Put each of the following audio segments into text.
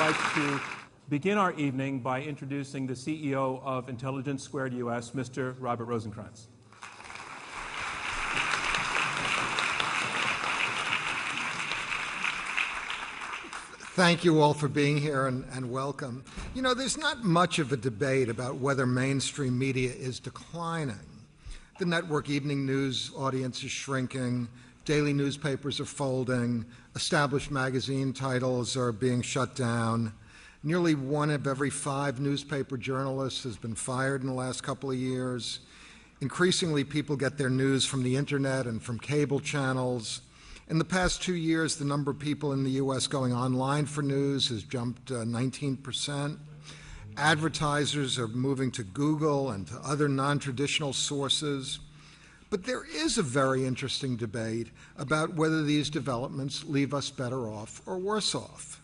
like to begin our evening by introducing the CEO of Intelligence Squared US, Mr. Robert Rosenkranz. Thank you all for being here and welcome. You know, there's not much of a debate about whether mainstream media is declining. The network evening news audience is shrinking, daily newspapers are folding, established magazine titles are being shut down. Nearly 1 of every 5 newspaper journalists has been fired in the last couple of years. Increasingly, people get their news from the internet and from cable channels. In the past 2 years, the number of people in the U.S. going online for news has jumped 19%. Advertisers are moving to Google and to other non-traditional sources. But there is a very interesting debate about whether these developments leave us better off or worse off.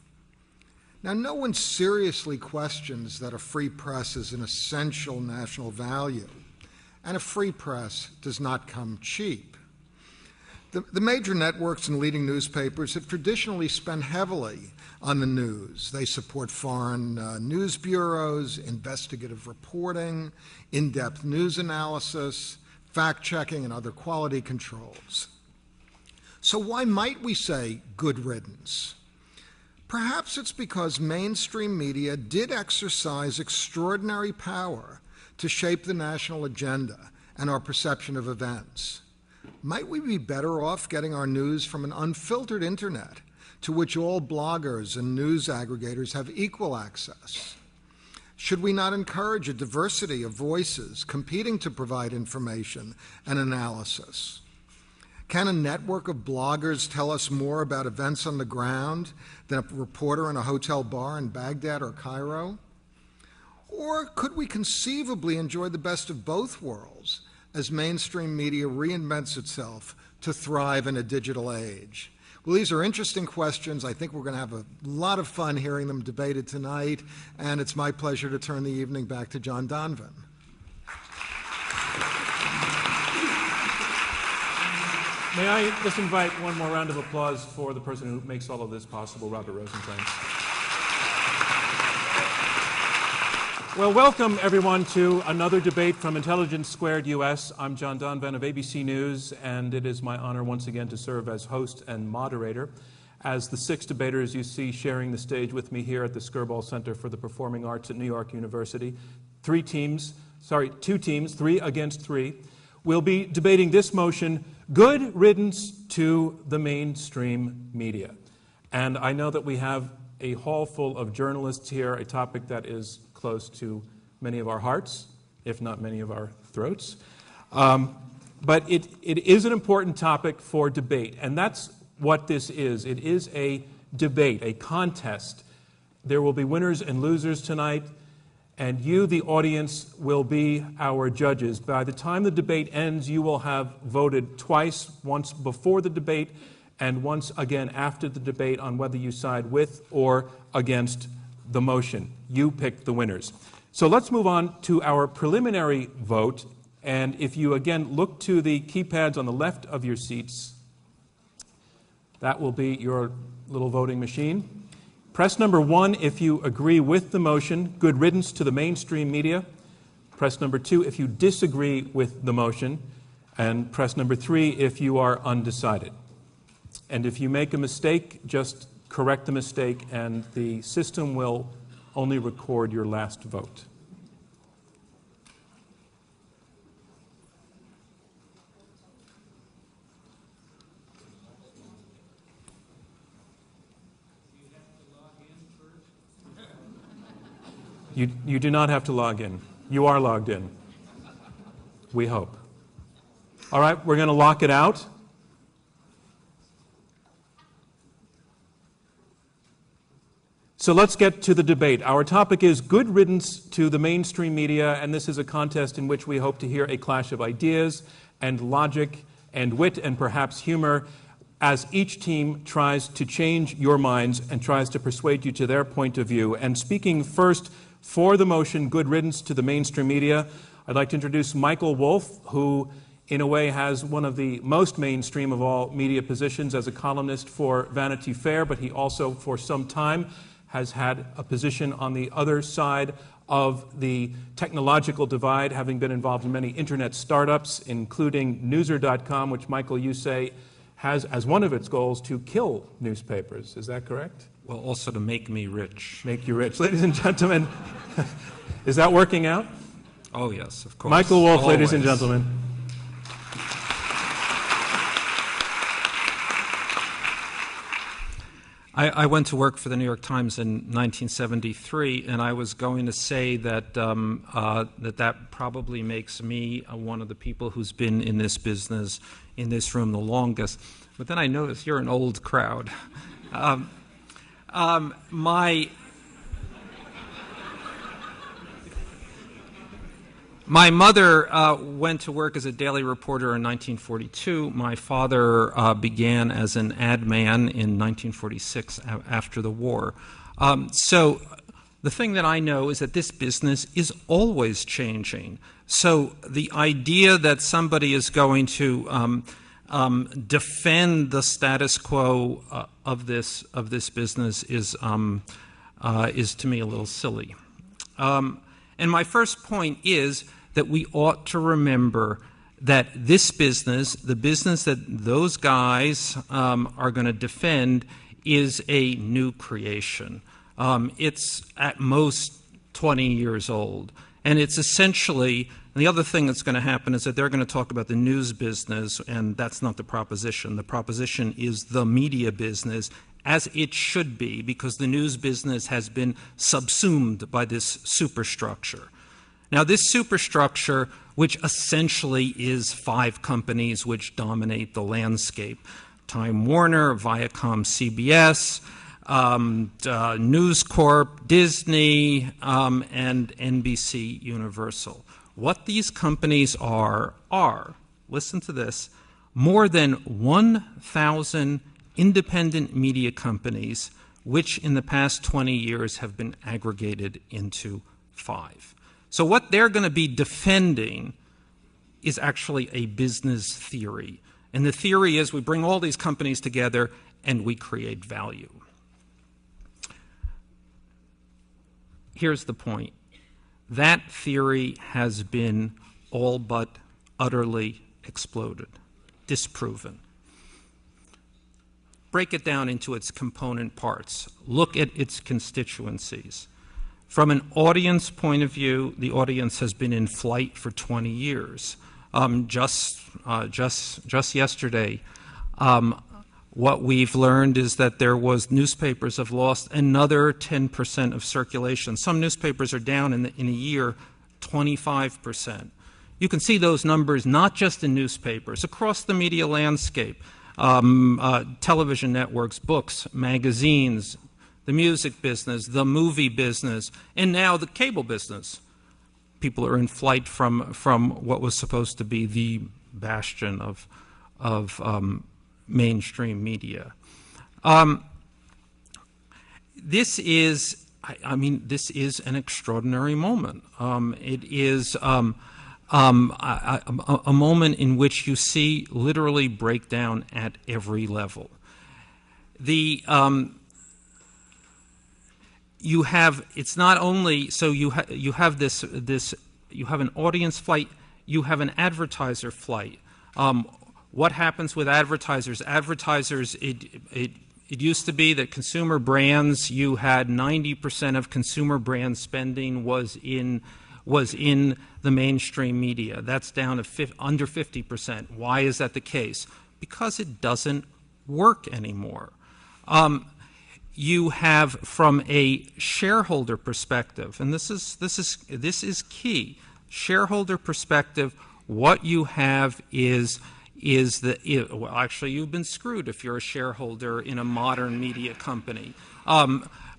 Now, no one seriously questions that a free press is an essential national value, and a free press does not come cheap. The major networks and leading newspapers have traditionally spent heavily on the news. They support foreign news bureaus, investigative reporting, in-depth news analysis, fact-checking, and other quality controls. So why might we say good riddance? Perhaps it's because mainstream media did exercise extraordinary power to shape the national agenda and our perception of events. Might we be better off getting our news from an unfiltered internet to which all bloggers and news aggregators have equal access? Should we not encourage a diversity of voices competing to provide information and analysis? Can a network of bloggers tell us more about events on the ground than a reporter in a hotel bar in Baghdad or Cairo? Or could we conceivably enjoy the best of both worlds as mainstream media reinvents itself to thrive in a digital age? Well, these are interesting questions. I think we're going to have a lot of fun hearing them debated tonight, and it's my pleasure to turn the evening back to John Donvan. May I just invite one more round of applause for the person who makes all of this possible, Robert Rosenkranz. Well, welcome everyone to another debate from Intelligence Squared US. I'm John Donvan of ABC News, and it is my honor once again to serve as host and moderator. As the 6 debaters you see sharing the stage with me here at the Skirball Center for the Performing Arts at New York University, 2 teams, 3 against 3, will be debating this motion, good riddance to the mainstream media. And I know that we have a hall full of journalists here, a topic that is close to many of our hearts, if not many of our throats. But it is an important topic for debate, and that's what this is. It is a debate, a contest. There will be winners and losers tonight, and you, the audience, will be our judges. By the time the debate ends, you will have voted twice, once before the debate and once again after the debate on whether you side with or against the motion. You pick the winners. So let's move on to our preliminary vote. And if you again look to the keypads on the left of your seats, that will be your little voting machine. Press number 1 if you agree with the motion, good riddance to the mainstream media. Press number 2 if you disagree with the motion. And press number 3 if you are undecided. And if you make a mistake, just correct the mistake, and the system will only record your last vote. You do not have to log in. You are logged in. We hope. All right, we're going to lock it out. So let's get to the debate. Our topic is good riddance to the mainstream media, and this is a contest in which we hope to hear a clash of ideas and logic and wit and perhaps humor as each team tries to change your minds and tries to persuade you to their point of view. And speaking first for the motion, good riddance to the mainstream media, I'd like to introduce Michael Wolff, who in a way has one of the most mainstream of all media positions as a columnist for Vanity Fair, but he also for some time has had a position on the other side of the technological divide, having been involved in many internet startups, including Newser.com, which, Michael, you say has as one of its goals to kill newspapers. Is that correct? Well, also to make me rich. Make you rich. Ladies and gentlemen, is that working out? Oh, yes, of course. Michael Wolff, always. ladies and gentlemen. I went to work for the New York Times in 1973, and I was going to say that that probably makes me one of the people who's been in this business, in this room, the longest. But then I noticed you're an old crowd. My mother went to work as a daily reporter in 1942. My father began as an ad man in 1946 after the war. So the thing that I know is that this business is always changing. So the idea that somebody is going to defend the status quo of this business is to me a little silly. And my first point is that we ought to remember that this business, the business that those guys are going to defend, is a new creation. It's at most 20 years old. And it's essentially, and the other thing that's going to happen is that they're going to talk about the news business, and that's not the proposition. The proposition is the media business, as it should be, because the news business has been subsumed by this superstructure. Now, this superstructure, which essentially is 5 companies which dominate the landscape: Time Warner, Viacom, CBS, News Corp, Disney, and NBC Universal. What these companies are, listen to this, more than 1,000 independent media companies, which in the past 20 years have been aggregated into 5. So what they're going to be defending is actually a business theory. And the theory is we bring all these companies together and we create value. Here's the point. That theory has been all but utterly exploded, disproven. Break it down into its component parts. Look at its constituencies. From an audience point of view, the audience has been in flight for 20 years. Just yesterday, what we've learned is that newspapers have lost another 10% of circulation. Some newspapers are down in a year 25%. You can see those numbers not just in newspapers, across the media landscape, television networks, books, magazines, the music business, the movie business, and now the cable business. People are in flight from what was supposed to be the bastion of mainstream media. This is an extraordinary moment. It is a moment in which you see literally breakdown at every level. You have an audience flight, you have an advertiser flight. What happens with advertisers? Advertisers, it used to be that consumer brands, you had 90% of consumer brand spending was in the mainstream media. That's down to under 50%. Why is that the case? Because it doesn't work anymore. You have, from a shareholder perspective, and this is key. Shareholder perspective, what you have is actually you've been screwed if you're a shareholder in a modern media company.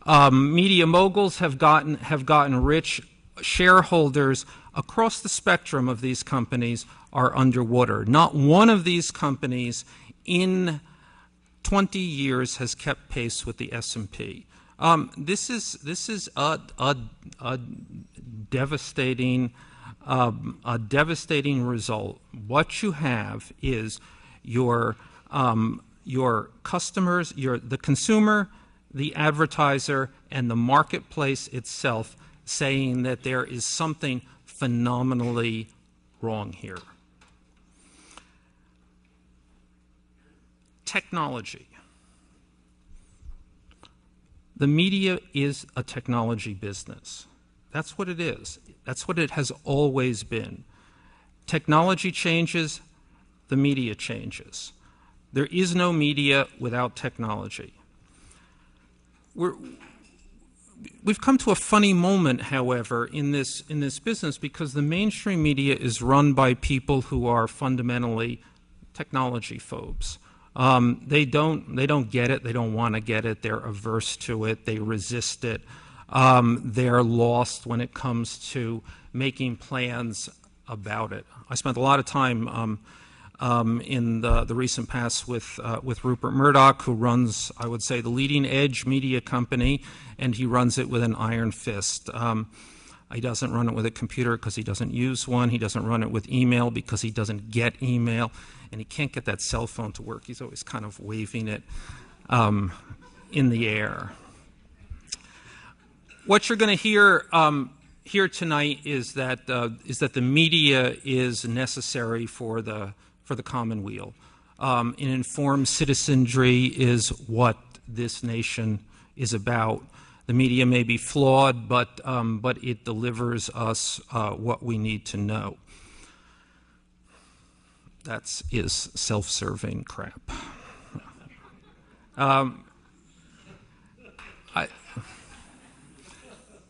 Media moguls have gotten rich. Shareholders across the spectrum of these companies are underwater. Not one of these companies in 20 years has kept pace with the S&P. This is a devastating result. What you have is your customers, the consumer the advertiser, and the marketplace itself saying that there is something phenomenally wrong here. Technology. The media is a technology business. That's what it is. That's what it has always been. Technology changes, the media changes. There is no media without technology. We've come to a funny moment, however, in this business, because the mainstream media is run by people who are fundamentally technology phobes. They don't get it. They don't want to get it. They're averse to it. They resist it. They're lost when it comes to making plans about it. I spent a lot of time in the recent past with Rupert Murdoch, who runs, I would say, the leading edge media company, and he runs it with an iron fist. He doesn't run it with a computer because he doesn't use one. He doesn't run it with email because he doesn't get email. And he can't get that cell phone to work. He's always kind of waving it in the air. What you're going to hear here tonight is that the media is necessary for the common weal. An informed citizenry is what this nation is about. The media may be flawed, but it delivers us what we need to know. That is self-serving crap. The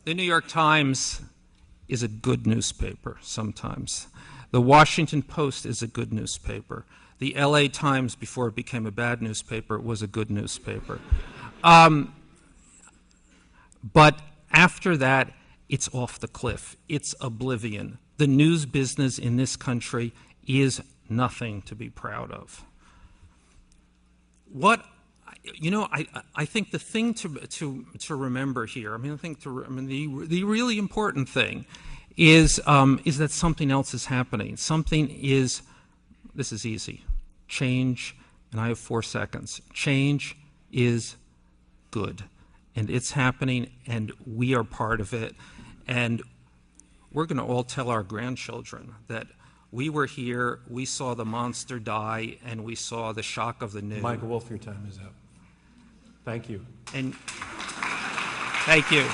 New York Times is a good newspaper sometimes. The Washington Post is a good newspaper. The LA Times, before it became a bad newspaper, was a good newspaper. But after that, it's off the cliff. It's oblivion. The news business in this country is nothing to be proud of. I think the thing to remember here, the really important thing is that something else is happening. This is easy. Change, and I have 4 seconds. Change is good, and it's happening, and we are part of it, and we're going to all tell our grandchildren that we were here, we saw the monster die, and we saw the shock of the news. Michael Wolff, your time is up. Thank you. And thank you.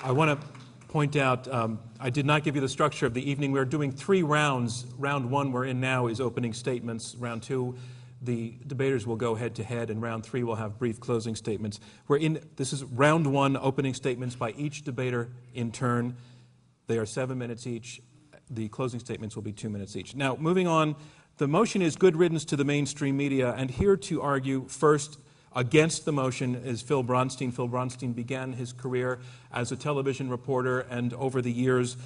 I want to point out, I did not give you the structure of the evening. We're doing 3 rounds. Round 1 we're in now is opening statements. Round 2, the debaters will go head-to-head, and round 3 will have brief closing statements. This is round 1, opening statements by each debater in turn. They are 7 minutes each. The closing statements will be 2 minutes each. Now, moving on, the motion is good riddance to the mainstream media, and here to argue first against the motion is Phil Bronstein. Phil Bronstein began his career as a television reporter and over the years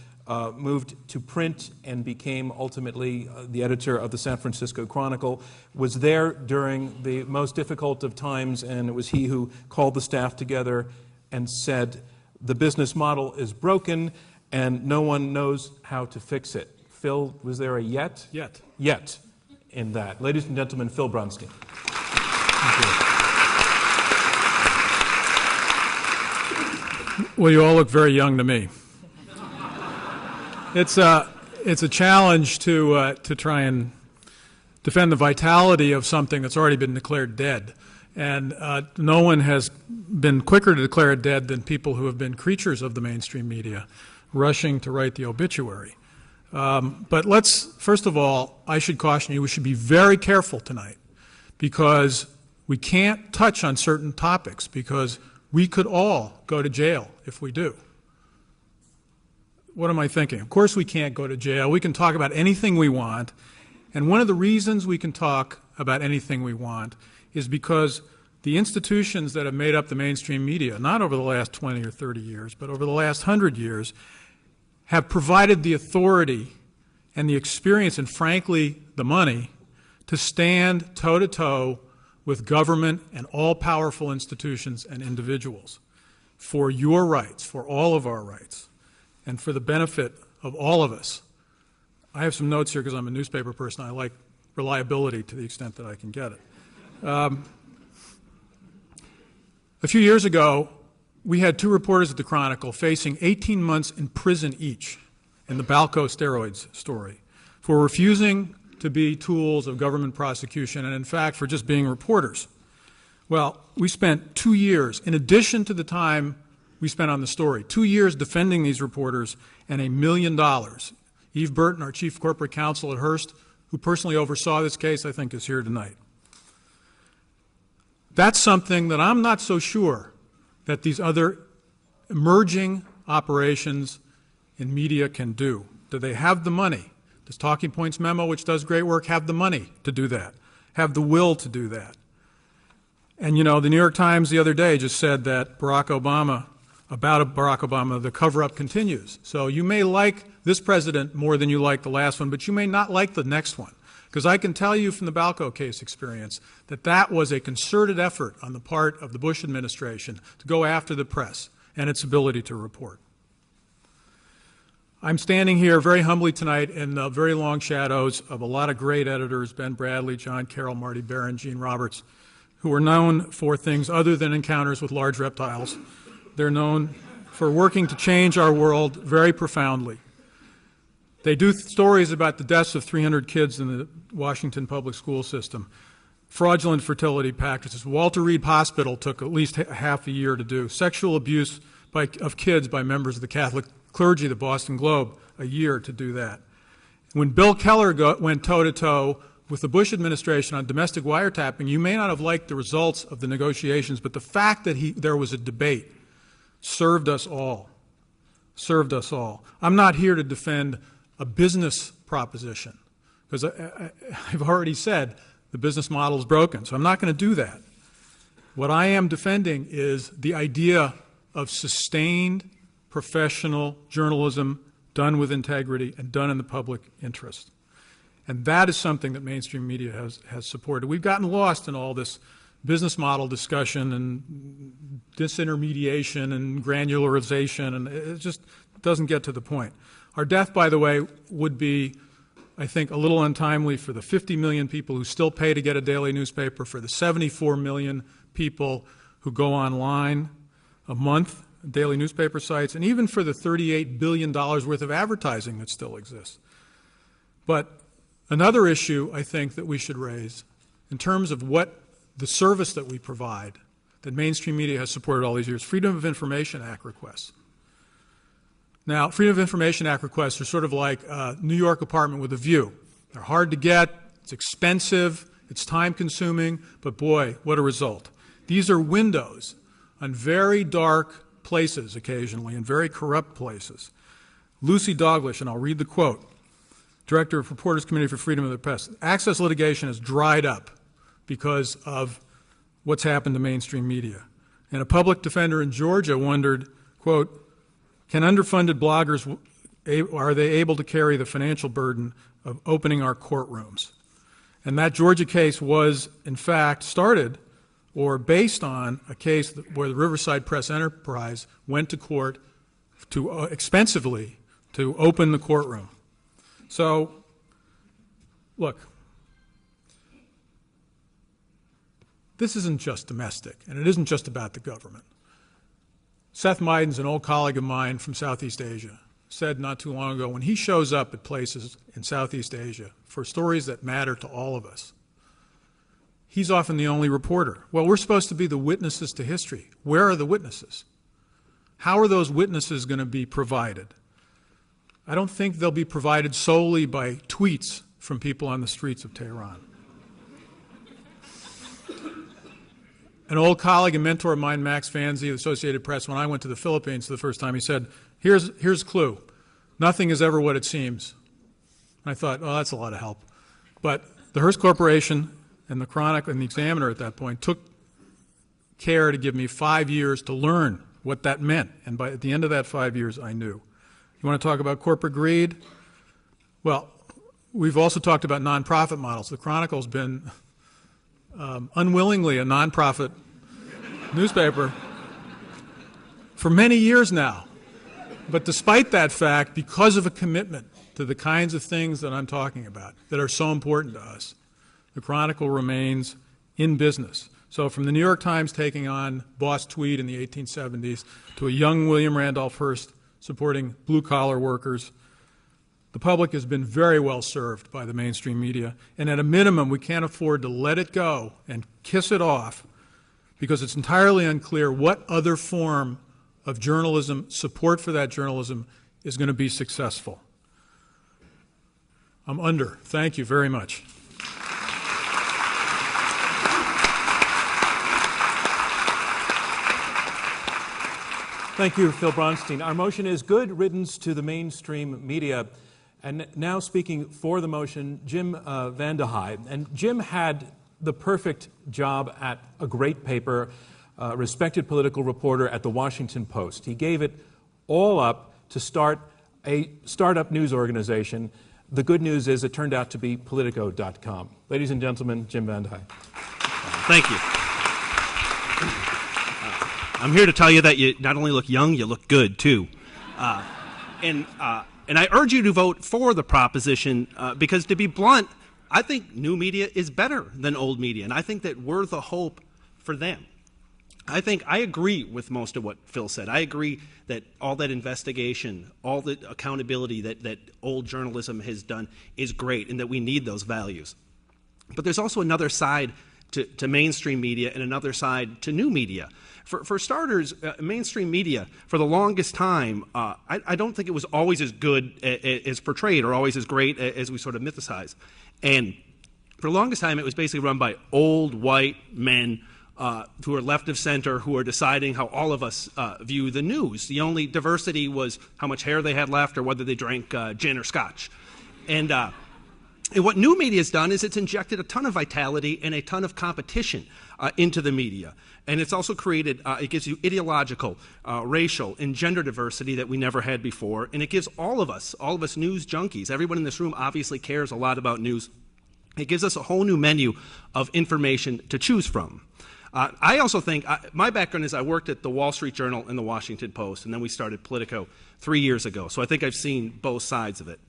moved to print and became ultimately the editor of the San Francisco Chronicle, was there during the most difficult of times, and it was he who called the staff together and said, the business model is broken and no one knows how to fix it. Phil, was there a yet? Yet. Yet in that. Ladies and gentlemen, Phil Bronstein. Thank you. Well, you all look very young to me. It's a challenge to try and defend the vitality of something that's already been declared dead. And no one has been quicker to declare it dead than people who have been creatures of the mainstream media, rushing to write the obituary. But first of all, I should caution you, we should be very careful tonight, because we can't touch on certain topics, because we could all go to jail if we do. What am I thinking? Of course we can't go to jail. We can talk about anything we want. And one of the reasons we can talk about anything we want is because the institutions that have made up the mainstream media, not over the last 20 or 30 years, but over the last 100 years, have provided the authority and the experience and, frankly, the money to stand toe-to-toe with government and all-powerful institutions and individuals for your rights, for all of our rights, and for the benefit of all of us. I have some notes here because I'm a newspaper person. I like reliability to the extent that I can get it. A few years ago, we had two reporters at the Chronicle facing 18 months in prison each in the Balco steroids story for refusing to be tools of government prosecution and, in fact, for just being reporters. Well, we spent 2 years, in addition to the time we spent on the story, 2 years defending these reporters and $1 million. Eve Burton, our chief corporate counsel at Hearst, who personally oversaw this case, I think is here tonight. That's something that I'm not so sure that these other emerging operations in media can do. Do they have the money? Does Talking Points Memo, which does great work, have the money to do that, have the will to do that? And, you know, the New York Times the other day just said that about Barack Obama, the cover-up continues. So you may like this president more than you like the last one, but you may not like the next one. Because I can tell you from the Balco case experience that that was a concerted effort on the part of the Bush administration to go after the press and its ability to report. I'm standing here very humbly tonight in the very long shadows of a lot of great editors, Ben Bradley, John Carroll, Marty Barron, Gene Roberts, who are known for things other than encounters with large reptiles. They're known for working to change our world very profoundly. They do stories about the deaths of 300 kids in the Washington public school system, fraudulent fertility practices. Walter Reed Hospital took at least half a year to do. Sexual abuse of kids by members of the Catholic clergy, the Boston Globe, a year to do that. When Bill Keller went toe-to-toe with the Bush administration on domestic wiretapping, you may not have liked the results of the negotiations, but the fact that there was a debate served us all. Served us all. I'm not here to defend a business proposition, because I've already said the business model is broken, so I'm not going to do that. What I am defending is the idea of sustained professional journalism done with integrity and done in the public interest. And that is something that mainstream media has supported. We've gotten lost in all this business model discussion and disintermediation and granularization, and it just doesn't get to the point. Our death, by the way, would be, I think, a little untimely for the 50 million people who still pay to get a daily newspaper, for the 74 million people who go online a month, daily newspaper sites, and even for the $38 billion worth of advertising that still exists. But another issue I think that we should raise in terms of what the service that we provide, that mainstream media has supported all these years, Freedom of Information Act requests. Now, Freedom of Information Act requests are sort of like a New York apartment with a view. They're hard to get, it's expensive, it's time-consuming, but boy, what a result. These are windows on very dark places occasionally, and very corrupt places. Lucy Douglas, and I'll read the quote, Director of Reporters Committee for Freedom of the Press, access litigation has dried up because of what's happened to mainstream media. And a public defender in Georgia wondered, quote, can underfunded bloggers, are they able to carry the financial burden of opening our courtrooms? And that Georgia case was, in fact, started or based on a case where the Riverside Press Enterprise went to court to expensively to open the courtroom. So, look, this isn't just domestic, and it isn't just about the government. Seth Meiden's an old colleague of mine from Southeast Asia, said not too long ago, when he shows up at places in Southeast Asia for stories that matter to all of us, he's often the only reporter. Well, we're supposed to be the witnesses to history. Where are the witnesses? How are those witnesses going to be provided? I don't think they'll be provided solely by tweets from people on the streets of Tehran. An old colleague and mentor of mine, Max Fanzi, of the Associated Press, when I went to the Philippines the first time, he said, here's a clue. Nothing is ever what it seems. And I thought, oh, that's a lot of help. But the Hearst Corporation and the Chronicle and the Examiner at that point took care to give me 5 years to learn what that meant. And at the end of that 5 years, I knew. You want to talk about corporate greed? Well, we've also talked about nonprofit models. The Chronicle's been unwillingly a nonprofit newspaper for many years now. But despite that fact, because of a commitment to the kinds of things that I'm talking about that are so important to us, the Chronicle remains in business. So from the New York Times taking on Boss Tweed in the 1870s to a young William Randolph Hearst supporting blue-collar workers, the public has been very well served by the mainstream media. And at a minimum, we can't afford to let it go and kiss it off because it's entirely unclear what other form of journalism, support for that journalism, is going to be successful. I'm under. Thank you very much. Thank you, Phil Bronstein. Our motion is good riddance to the mainstream media. And now speaking for the motion, Jim Van de Heij. And Jim had the perfect job at a great paper, respected political reporter at the Washington Post. He gave it all up to start a startup news organization. The good news is it turned out to be Politico.com. Ladies and gentlemen, Jim Van de Heij. Thank you. I'm here to tell you that you not only look young, you look good, too. And I urge you to vote for the proposition because, to be blunt, I think new media is better than old media, and I think that we're the hope for them. I agree with most of what Phil said. I agree that all that investigation, all the accountability that old journalism has done is great and that we need those values. But there's also another side to mainstream media and another side to new media. For starters, mainstream media, for the longest time, I don't think it was always as good as portrayed or always as great as we sort of mythicize. And for the longest time, it was basically run by old white men who are left of center, who are deciding how all of us view the news. The only diversity was how much hair they had left or whether they drank gin or scotch. And what new media has done is it's injected a ton of vitality and a ton of competition into the media. And it's also created, it gives you ideological, racial, and gender diversity that we never had before. And it gives all of us news junkies, everyone in this room obviously cares a lot about news. It gives us a whole new menu of information to choose from. I also think, my background is I worked at the Wall Street Journal and the Washington Post, and then we started Politico 3 years ago. So I think I've seen both sides of it.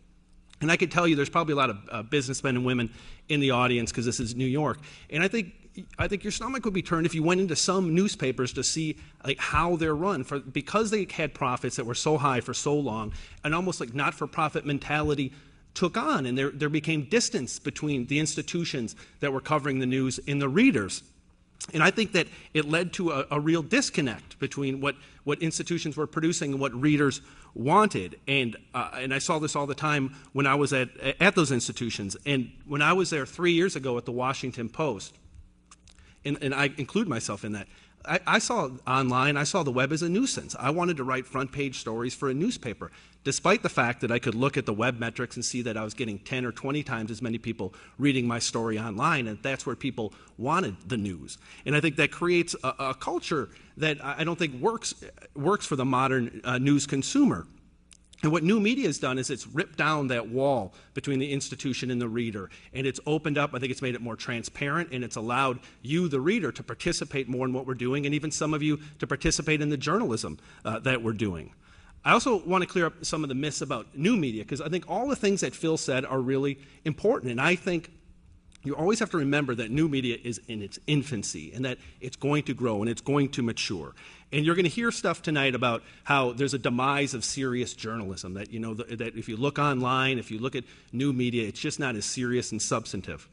And I can tell you there's probably a lot of businessmen and women in the audience because this is New York. And I think your stomach would be turned if you went into some newspapers to see like how they're run because they had profits that were so high for so long, and almost like not-for-profit mentality took on, and there became distance between the institutions that were covering the news and the readers. And I think that it led to a real disconnect between what institutions were producing and what readers wanted. And I saw this all the time when I was at those institutions. And when I was there 3 years ago at the Washington Post, and I include myself in that, I saw online, I saw the web as a nuisance. I wanted to write front page stories for a newspaper, despite the fact that I could look at the web metrics and see that I was getting 10 or 20 times as many people reading my story online, and that's where people wanted the news. And I think that creates a culture that I don't think works for the modern news consumer. And what new media has done is it's ripped down that wall between the institution and the reader, and it's opened up. I think it's made it more transparent, and it's allowed you, the reader, to participate more in what we're doing, and even some of you to participate in the journalism that we're doing. I also want to clear up some of the myths about new media, because I think all the things that Phil said are really important, and I think you always have to remember that new media is in its infancy and that it's going to grow and it's going to mature. And you're going to hear stuff tonight about how there's a demise of serious journalism, that, you know, that if you look online, if you look at new media, it's just not as serious and substantive.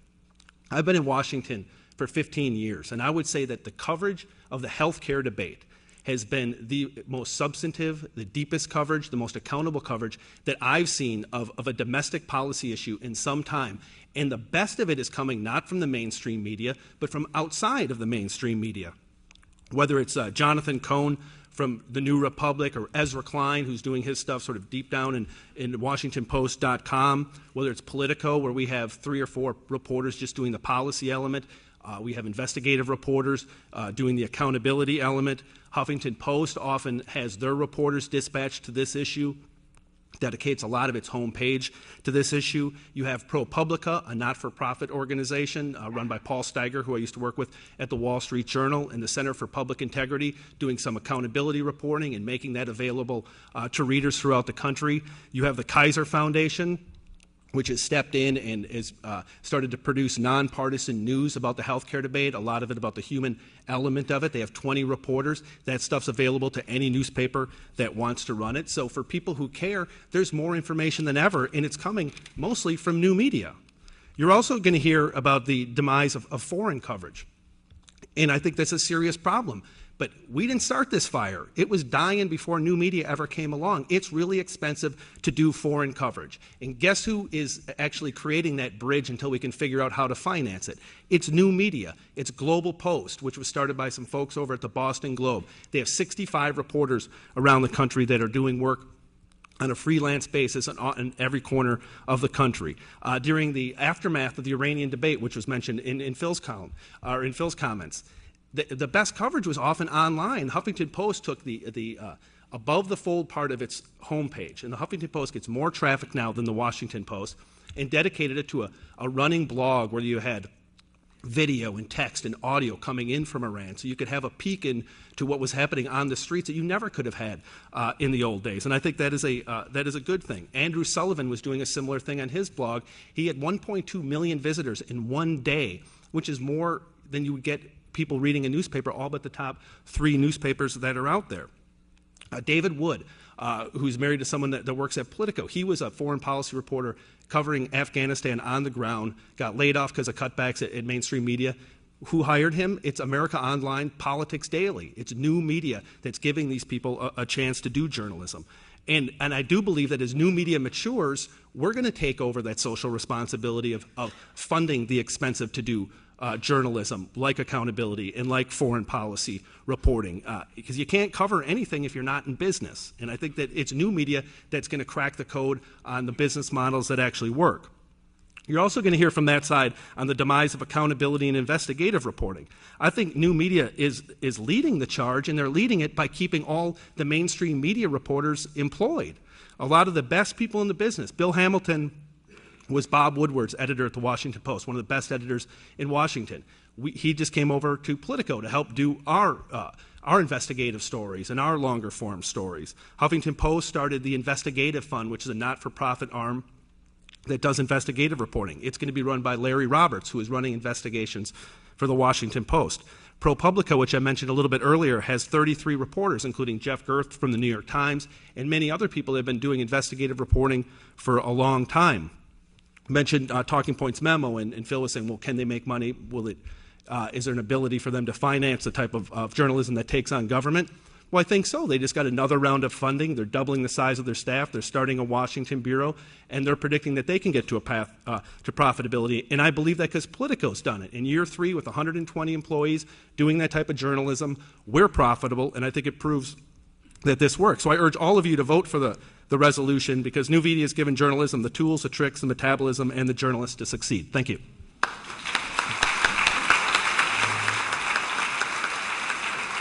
I've been in Washington for 15 years, and I would say that the coverage of the healthcare debate has been the most substantive, the deepest coverage, the most accountable coverage that I've seen of a domestic policy issue in some time. And the best of it is coming not from the mainstream media, but from outside of the mainstream media. Whether it's Jonathan Cohn from the New Republic, or Ezra Klein, who's doing his stuff sort of deep down in WashingtonPost.com, whether it's Politico, where we have 3 or 4 reporters just doing the policy element. We have investigative reporters doing the accountability element. Huffington Post often has their reporters dispatched to this issue, dedicates a lot of its homepage to this issue. You have ProPublica, a not-for-profit organization run by Paul Steiger, who I used to work with at the Wall Street Journal, and the Center for Public Integrity, doing some accountability reporting and making that available to readers throughout the country. You have the Kaiser Foundation, which has stepped in and has started to produce nonpartisan news about the healthcare debate, a lot of it about the human element of it. They have 20 reporters. That stuff's available to any newspaper that wants to run it. So for people who care, there's more information than ever, and it's coming mostly from new media. You're also going to hear about the demise of foreign coverage, and I think that's a serious problem. But we didn't start this fire. It was dying before new media ever came along. It's really expensive to do foreign coverage. And guess who is actually creating that bridge until we can figure out how to finance it? It's new media. It's Global Post, which was started by some folks over at the Boston Globe. They have 65 reporters around the country that are doing work on a freelance basis in every corner of the country. During the aftermath of the Iranian debate, which was mentioned in Phil's column, or in Phil's comments, the best coverage was often online. Huffington Post took the above the fold part of its homepage, and the Huffington Post gets more traffic now than the Washington Post, and dedicated it to a running blog where you had video and text and audio coming in from Iran, so you could have a peek into what was happening on the streets that you never could have had in the old days. And I think that is a good thing. Andrew Sullivan was doing a similar thing on his blog. He had 1.2 million visitors in one day, which is more than you would get people reading a newspaper, all but the top 3 newspapers that are out there. David Wood, who's married to someone that works at Politico, he was a foreign policy reporter covering Afghanistan on the ground, got laid off because of cutbacks at mainstream media. Who hired him? It's America Online Politics Daily. It's new media that's giving these people a chance to do journalism. And I do believe that as new media matures, we're going to take over that social responsibility of funding the expensive to do journalism, like accountability and like foreign policy reporting, because you can't cover anything if you're not in business. And I think that it's new media that's going to crack the code on the business models that actually work. You're also going to hear from that side on the demise of accountability and investigative reporting. I think new media is leading the charge, and they're leading it by keeping all the mainstream media reporters employed. A lot of the best people in the business, Bill Hamilton was Bob Woodward's editor at the Washington Post, one of the best editors in Washington. He just came over to Politico to help do our investigative stories and our longer form stories. Huffington Post started the Investigative Fund, which is a not-for-profit arm that does investigative reporting. It's going to be run by Larry Roberts, who is running investigations for the Washington Post. ProPublica, which I mentioned a little bit earlier, has 33 reporters, including Jeff Gerth from the New York Times, and many other people that have been doing investigative reporting for a long time. Mentioned Talking Points memo, and Phil was saying, well, can they make money? Is there an ability for them to finance the type of journalism that takes on government? Well, I think so. They just got another round of funding. They're doubling the size of their staff. They're starting a Washington bureau, and they're predicting that they can get to a path to profitability. And I believe that because Politico's done it. In year 3, with 120 employees doing that type of journalism, we're profitable, and I think it proves that this works. So I urge all of you to vote for the resolution, because new media has given journalism the tools, the tricks, the metabolism, and the journalists to succeed. Thank you.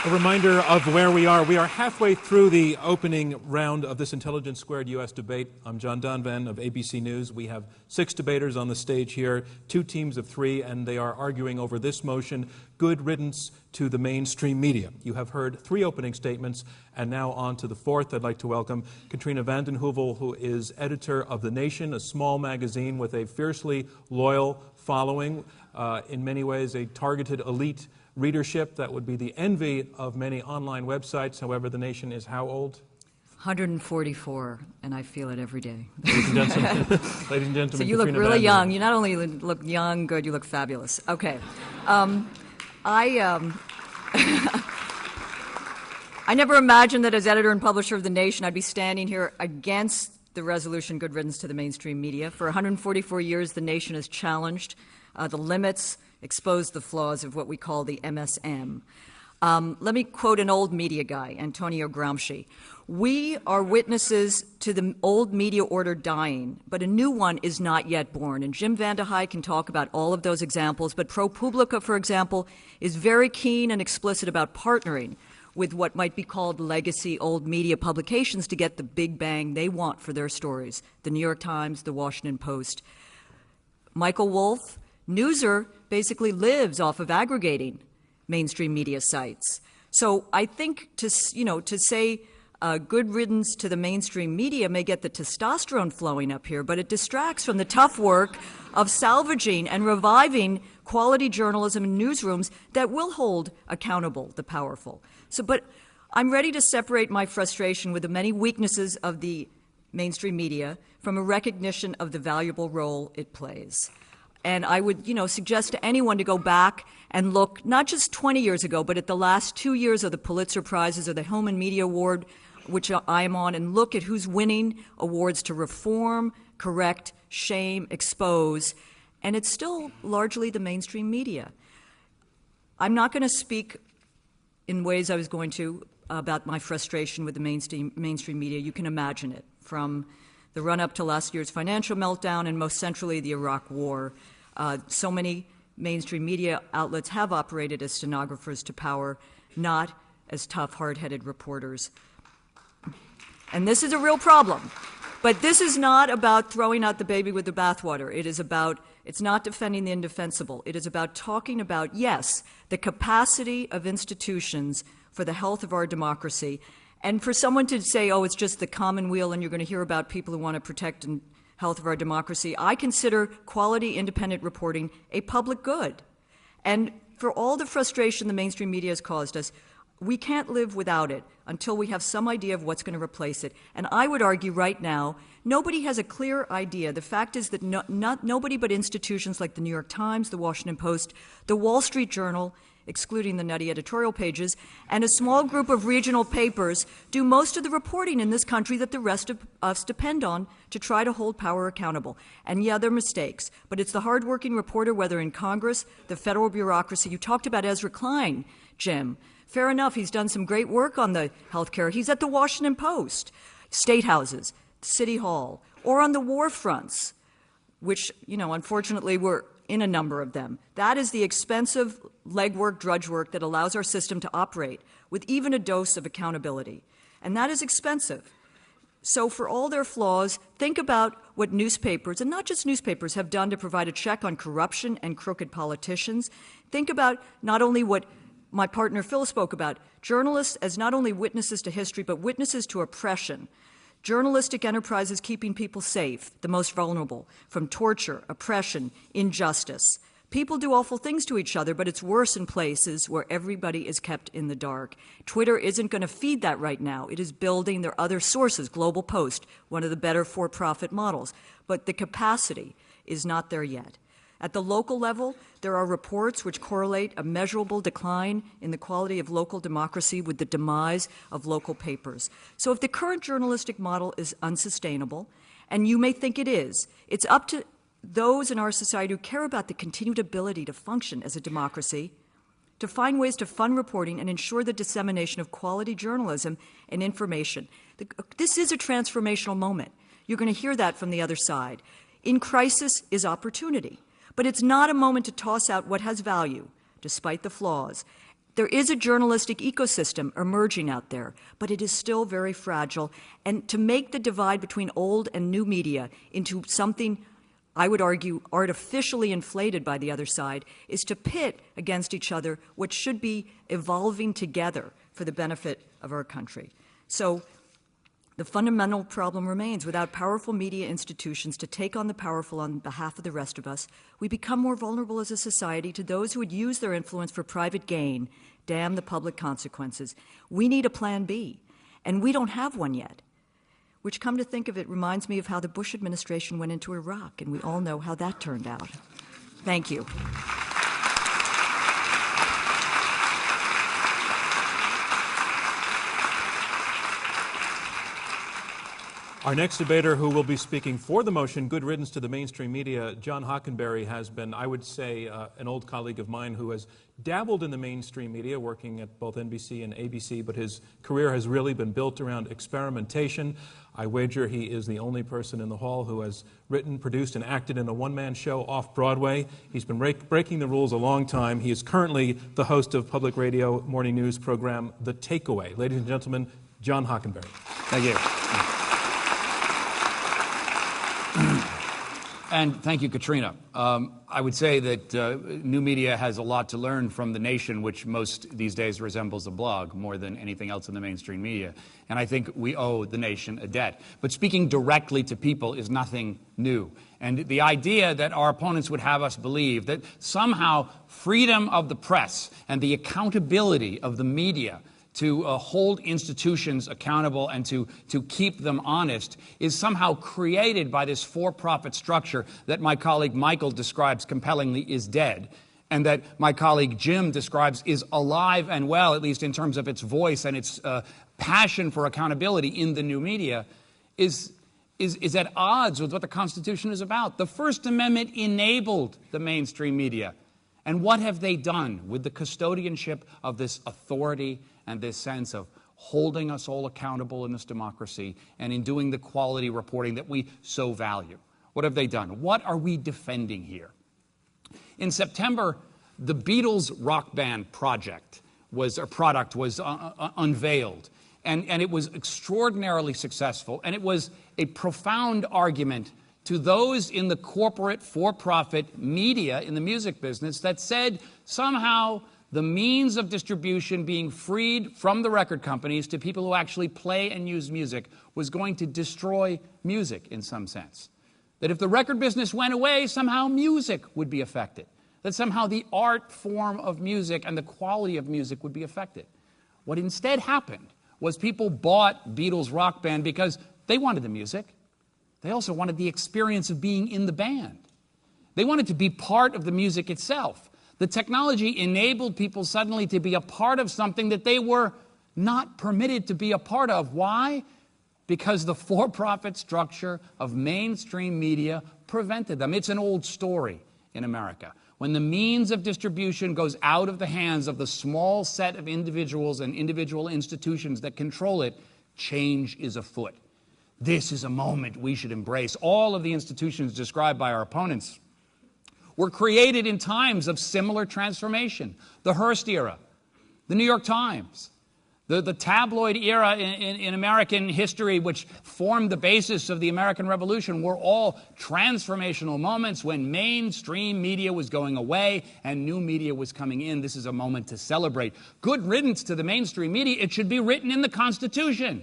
A reminder of where we are. We are halfway through the opening round of this Intelligence Squared U.S. debate. I'm John Donvan of ABC News. We have 6 debaters on the stage here, 2 teams of 3, and they are arguing over this motion, good riddance to the mainstream media. You have heard 3 opening statements, and now on to the 4th. I'd like to welcome Katrina vanden Heuvel, who is editor of The Nation, a small magazine with a fiercely loyal following, in many ways a targeted elite readership that would be the envy of many online websites. However, The Nation is how old? 144, and I feel it every day. Ladies and gentlemen, ladies and gentlemen, so you look Katrina really vanden young. Heuvel. You not only look young, good, you look fabulous. Okay. I never imagined that as editor and publisher of The Nation, I'd be standing here against the resolution, good riddance to the mainstream media. For 144 years, The Nation has challenged the limits, exposed the flaws of what we call the MSM. Let me quote an old media guy, Antonio Gramsci. We are witnesses to the old media order dying, but a new one is not yet born. And Jim Vandehei can talk about all of those examples, but ProPublica, for example, is very keen and explicit about partnering with what might be called legacy old media publications to get the big bang they want for their stories. The New York Times, the Washington Post. Michael Wolff, Newser basically lives off of aggregating mainstream media sites. So I think to say Good riddance to the mainstream media may get the testosterone flowing up here, but it distracts from the tough work of salvaging and reviving quality journalism in newsrooms that will hold accountable the powerful. But I'm ready to separate my frustration with the many weaknesses of the mainstream media from a recognition of the valuable role it plays. And I would, suggest to anyone to go back and look not just 20 years ago, but at the last 2 years of the Pulitzer Prizes or the Hillman Media Award, which I am on, and look at who's winning awards to reform, correct, shame, expose, and it's still largely the mainstream media. I'm not going to speak in ways I was going to about my frustration with the mainstream media. You can imagine it, from the run-up to last year's financial meltdown and most centrally the Iraq War. So many mainstream media outlets have operated as stenographers to power, not as tough, hard-headed reporters. And this is a real problem. But this is not about throwing out the baby with the bathwater. It's not defending the indefensible. It is about talking about, yes, the capacity of institutions for the health of our democracy. And for someone to say, oh, it's just the commonweal and you're going to hear about people who want to protect the health of our democracy, I consider quality independent reporting a public good. And for all the frustration the mainstream media has caused us, we can't live without it until we have some idea of what's going to replace it. And I would argue right now, nobody has a clear idea. The fact is that nobody but institutions like the New York Times, the Washington Post, the Wall Street Journal, excluding the nutty editorial pages, and a small group of regional papers do most of the reporting in this country that the rest of us depend on to try to hold power accountable. And yeah, there are mistakes, but it's the hardworking reporter, whether in Congress, the federal bureaucracy. You talked about Ezra Klein, Jim. Fair enough, he's done some great work on the health care. He's at the Washington Post, state houses, City Hall, or on the war fronts, which, unfortunately we're in a number of them. That is the expensive legwork, drudge work that allows our system to operate with even a dose of accountability. And that is expensive. So for all their flaws, think about what newspapers, and not just newspapers, have done to provide a check on corruption and crooked politicians. Think about not only what my partner Phil spoke about, journalists as not only witnesses to history, but witnesses to oppression. Journalistic enterprises keeping people safe, the most vulnerable, from torture, oppression, injustice. People do awful things to each other, but it's worse in places where everybody is kept in the dark. Twitter isn't going to feed that right now. It is building their other sources, Global Post, one of the better for-profit models. But the capacity is not there yet. At the local level, there are reports which correlate a measurable decline in the quality of local democracy with the demise of local papers. So if the current journalistic model is unsustainable, and you may think it is, it's up to those in our society who care about the continued ability to function as a democracy to find ways to fund reporting and ensure the dissemination of quality journalism and information. This is a transformational moment. You're going to hear that from the other side. In crisis is opportunity. But it's not a moment to toss out what has value, despite the flaws. There is a journalistic ecosystem emerging out there, but it is still very fragile. And to make the divide between old and new media into something, I would argue, artificially inflated by the other side, is to pit against each other what should be evolving together for the benefit of our country. So the fundamental problem remains. Without powerful media institutions to take on the powerful on behalf of the rest of us, we become more vulnerable as a society to those who would use their influence for private gain. Damn the public consequences. We need a plan B, and we don't have one yet, which, come to think of it, reminds me of how the Bush administration went into Iraq, and we all know how that turned out. Thank you. Our next debater, who will be speaking for the motion, Good Riddance to the Mainstream Media, John Hockenberry, has been, I would say, an old colleague of mine who has dabbled in the mainstream media, working at both NBC and ABC, but his career has really been built around experimentation. I wager he is the only person in the hall who has written, produced, and acted in a one-man show off-Broadway. He's been breaking the rules a long time. He is currently the host of public radio morning news program The Takeaway. Ladies and gentlemen, John Hockenberry. Thank you. And thank you, Katrina. I would say that new media has a lot to learn from the nation, which most these days resembles a blog more than anything else in the mainstream media. And I think we owe the nation a debt. But speaking directly to people is nothing new. And the idea that our opponents would have us believe that somehow freedom of the press and the accountability of the media to hold institutions accountable and to keep them honest is somehow created by this for-profit structure that my colleague Michael describes compellingly is dead, and that my colleague Jim describes is alive and well, at least in terms of its voice and its passion for accountability in the new media, is at odds with what the Constitution is about. The First Amendment enabled the mainstream media. And what have they done with the custodianship of this authority and this sense of holding us all accountable in this democracy and in doing the quality reporting that we so value? What have they done? What are we defending here? In September, the Beatles rock band product was unveiled, and it was extraordinarily successful, and it was a profound argument to those in the corporate for-profit media in the music business that said somehow the means of distribution being freed from the record companies to people who actually play and use music was going to destroy music in some sense. That if the record business went away, somehow music would be affected. That somehow the art form of music and the quality of music would be affected. What instead happened was people bought Beatles Rock Band because they wanted the music. They also wanted the experience of being in the band. They wanted to be part of the music itself. The technology enabled people suddenly to be a part of something that they were not permitted to be a part of. Why? Because the for-profit structure of mainstream media prevented them. It's an old story in America. When the means of distribution goes out of the hands of the small set of individuals and individual institutions that control it, change is afoot. This is a moment we should embrace. All of the institutions described by our opponents were created in times of similar transformation. The Hearst era, the New York Times, the tabloid era in American history, which formed the basis of the American Revolution, were all transformational moments when mainstream media was going away and new media was coming in. This is a moment to celebrate. Good riddance to the mainstream media. It should be written in the Constitution.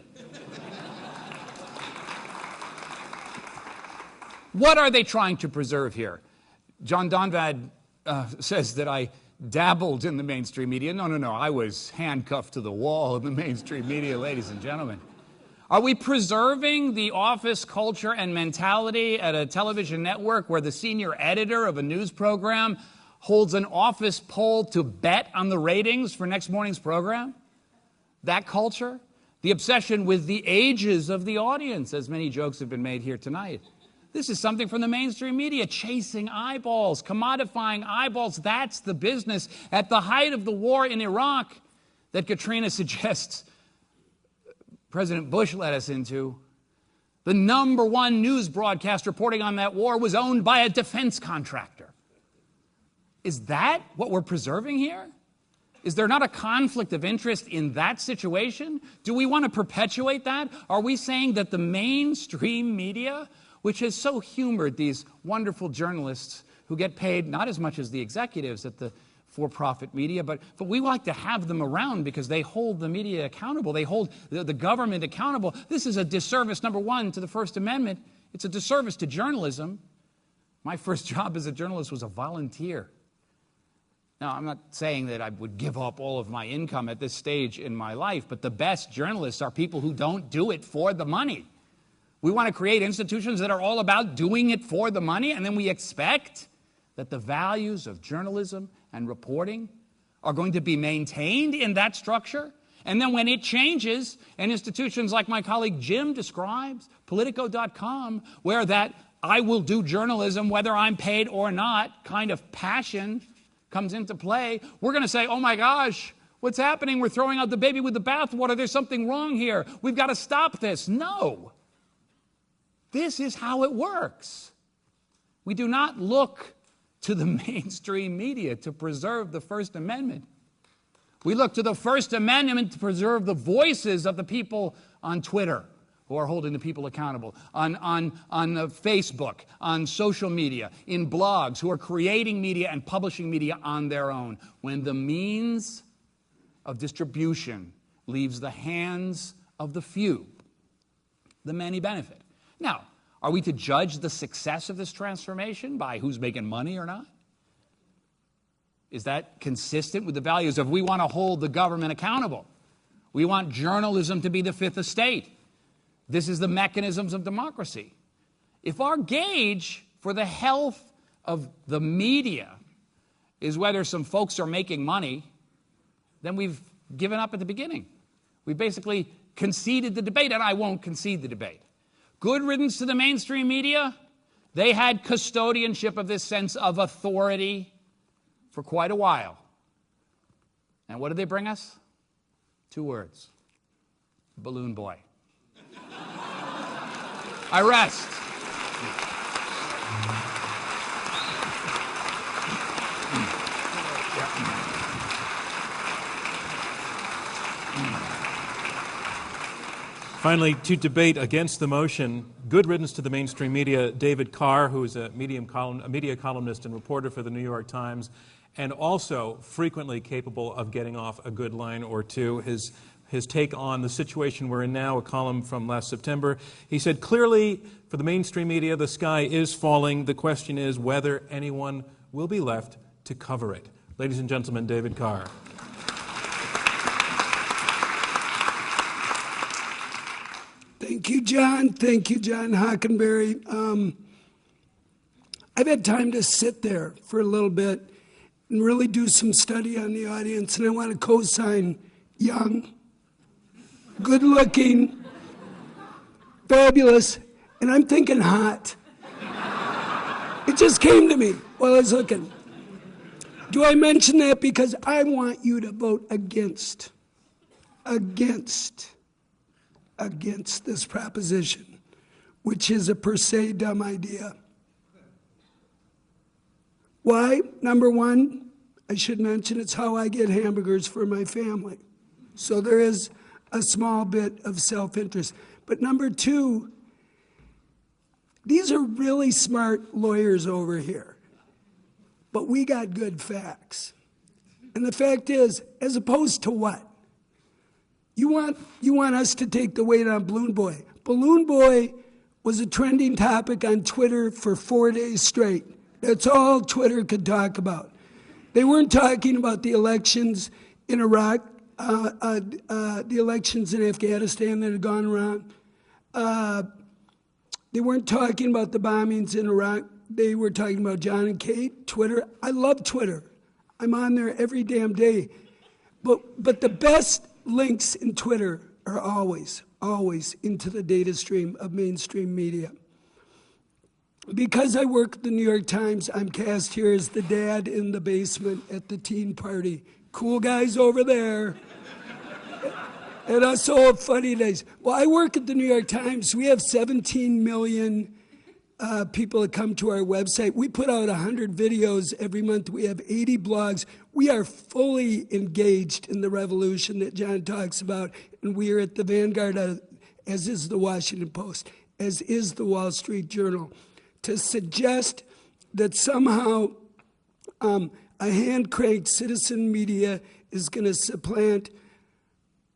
What are they trying to preserve here? John Donvad says that I dabbled in the mainstream media. No. I was handcuffed to the wall of the mainstream media, ladies and gentlemen. Are we preserving the office culture and mentality at a television network where the senior editor of a news program holds an office poll to bet on the ratings for next morning's program? That culture? The obsession with the ages of the audience, as many jokes have been made here tonight. This is something from the mainstream media, chasing eyeballs, commodifying eyeballs. That's the business at the height of the war in Iraq that Katrina suggests President Bush led us into. The #1 news broadcast reporting on that war was owned by a defense contractor. Is that what we're preserving here? Is there not a conflict of interest in that situation? Do we want to perpetuate that? Are we saying that the mainstream media, which has so humored these wonderful journalists who get paid not as much as the executives at the for-profit media, but we like to have them around because they hold the media accountable. They hold the government accountable. This is a disservice, #1, to the First Amendment. It's a disservice to journalism. My first job as a journalist was a volunteer. Now, I'm not saying that I would give up all of my income at this stage in my life, but the best journalists are people who don't do it for the money. We want to create institutions that are all about doing it for the money, and then we expect that the values of journalism and reporting are going to be maintained in that structure. And then when it changes, and institutions like my colleague Jim describes, Politico.com, where that I will do journalism whether I'm paid or not kind of passion comes into play, we're going to say, oh my gosh, what's happening? We're throwing out the baby with the bathwater. There's something wrong here. We've got to stop this. No. This is how it works. We do not look to the mainstream media to preserve the First Amendment. We look to the First Amendment to preserve the voices of the people on Twitter who are holding the people accountable, on Facebook, on social media, in blogs, who are creating media and publishing media on their own. When the means of distribution leaves the hands of the few, the many benefit. Now, are we to judge the success of this transformation by who's making money or not? Is that consistent with the values of we want to hold the government accountable? We want journalism to be the fifth estate. This is the mechanisms of democracy. If our gauge for the health of the media is whether some folks are making money, then we've given up at the beginning. We basically conceded the debate, and I won't concede the debate. Good riddance to the mainstream media. They had custodianship of this sense of authority for quite a while. And what did they bring us? 2 words. Balloon boy. I rest. Finally, to debate against the motion, good riddance to the mainstream media, David Carr, who is a media columnist and reporter for the New York Times, and also frequently capable of getting off a good line or two. His take on the situation we're in now, a column from last September. He said, clearly, for the mainstream media, the sky is falling. The question is whether anyone will be left to cover it. Ladies and gentlemen, David Carr. Thank you, John. Thank you, John Hockenberry. I've had time to sit there for a little bit and really do some study on the audience, and I want to co-sign young, good-looking, fabulous, and I'm thinking hot. It just came to me while I was looking. Do I mention that because I want you to vote against this proposition, which is a per se dumb idea. Why? Number one, I should mention it's how I get hamburgers for my family. So there is a small bit of self-interest. But number two, these are really smart lawyers over here. But we got good facts. And the fact is, as opposed to what? You want us to take the weight on Balloon Boy. Balloon Boy was a trending topic on Twitter for 4 days straight. That's all Twitter could talk about. They weren't talking about the elections in Iraq, the elections in Afghanistan that had gone around. They weren't talking about the bombings in Iraq. They were talking about John and Kate, Twitter. I love Twitter. I'm on there every damn day. But the best links in Twitter are always into the data stream of mainstream media. Because I work at the New York Times, I'm cast here as the dad in the basement at the teen party. Cool guys over there. And us old funny days. Well, I work at the New York Times. We have 17 million people that come to our website. We put out 100 videos every month. We have 80 blogs. We are fully engaged in the revolution that John talks about, and we are at the vanguard, as is the Washington Post, as is the Wall Street Journal. To suggest that somehow a hand-cranked citizen media is going to supplant,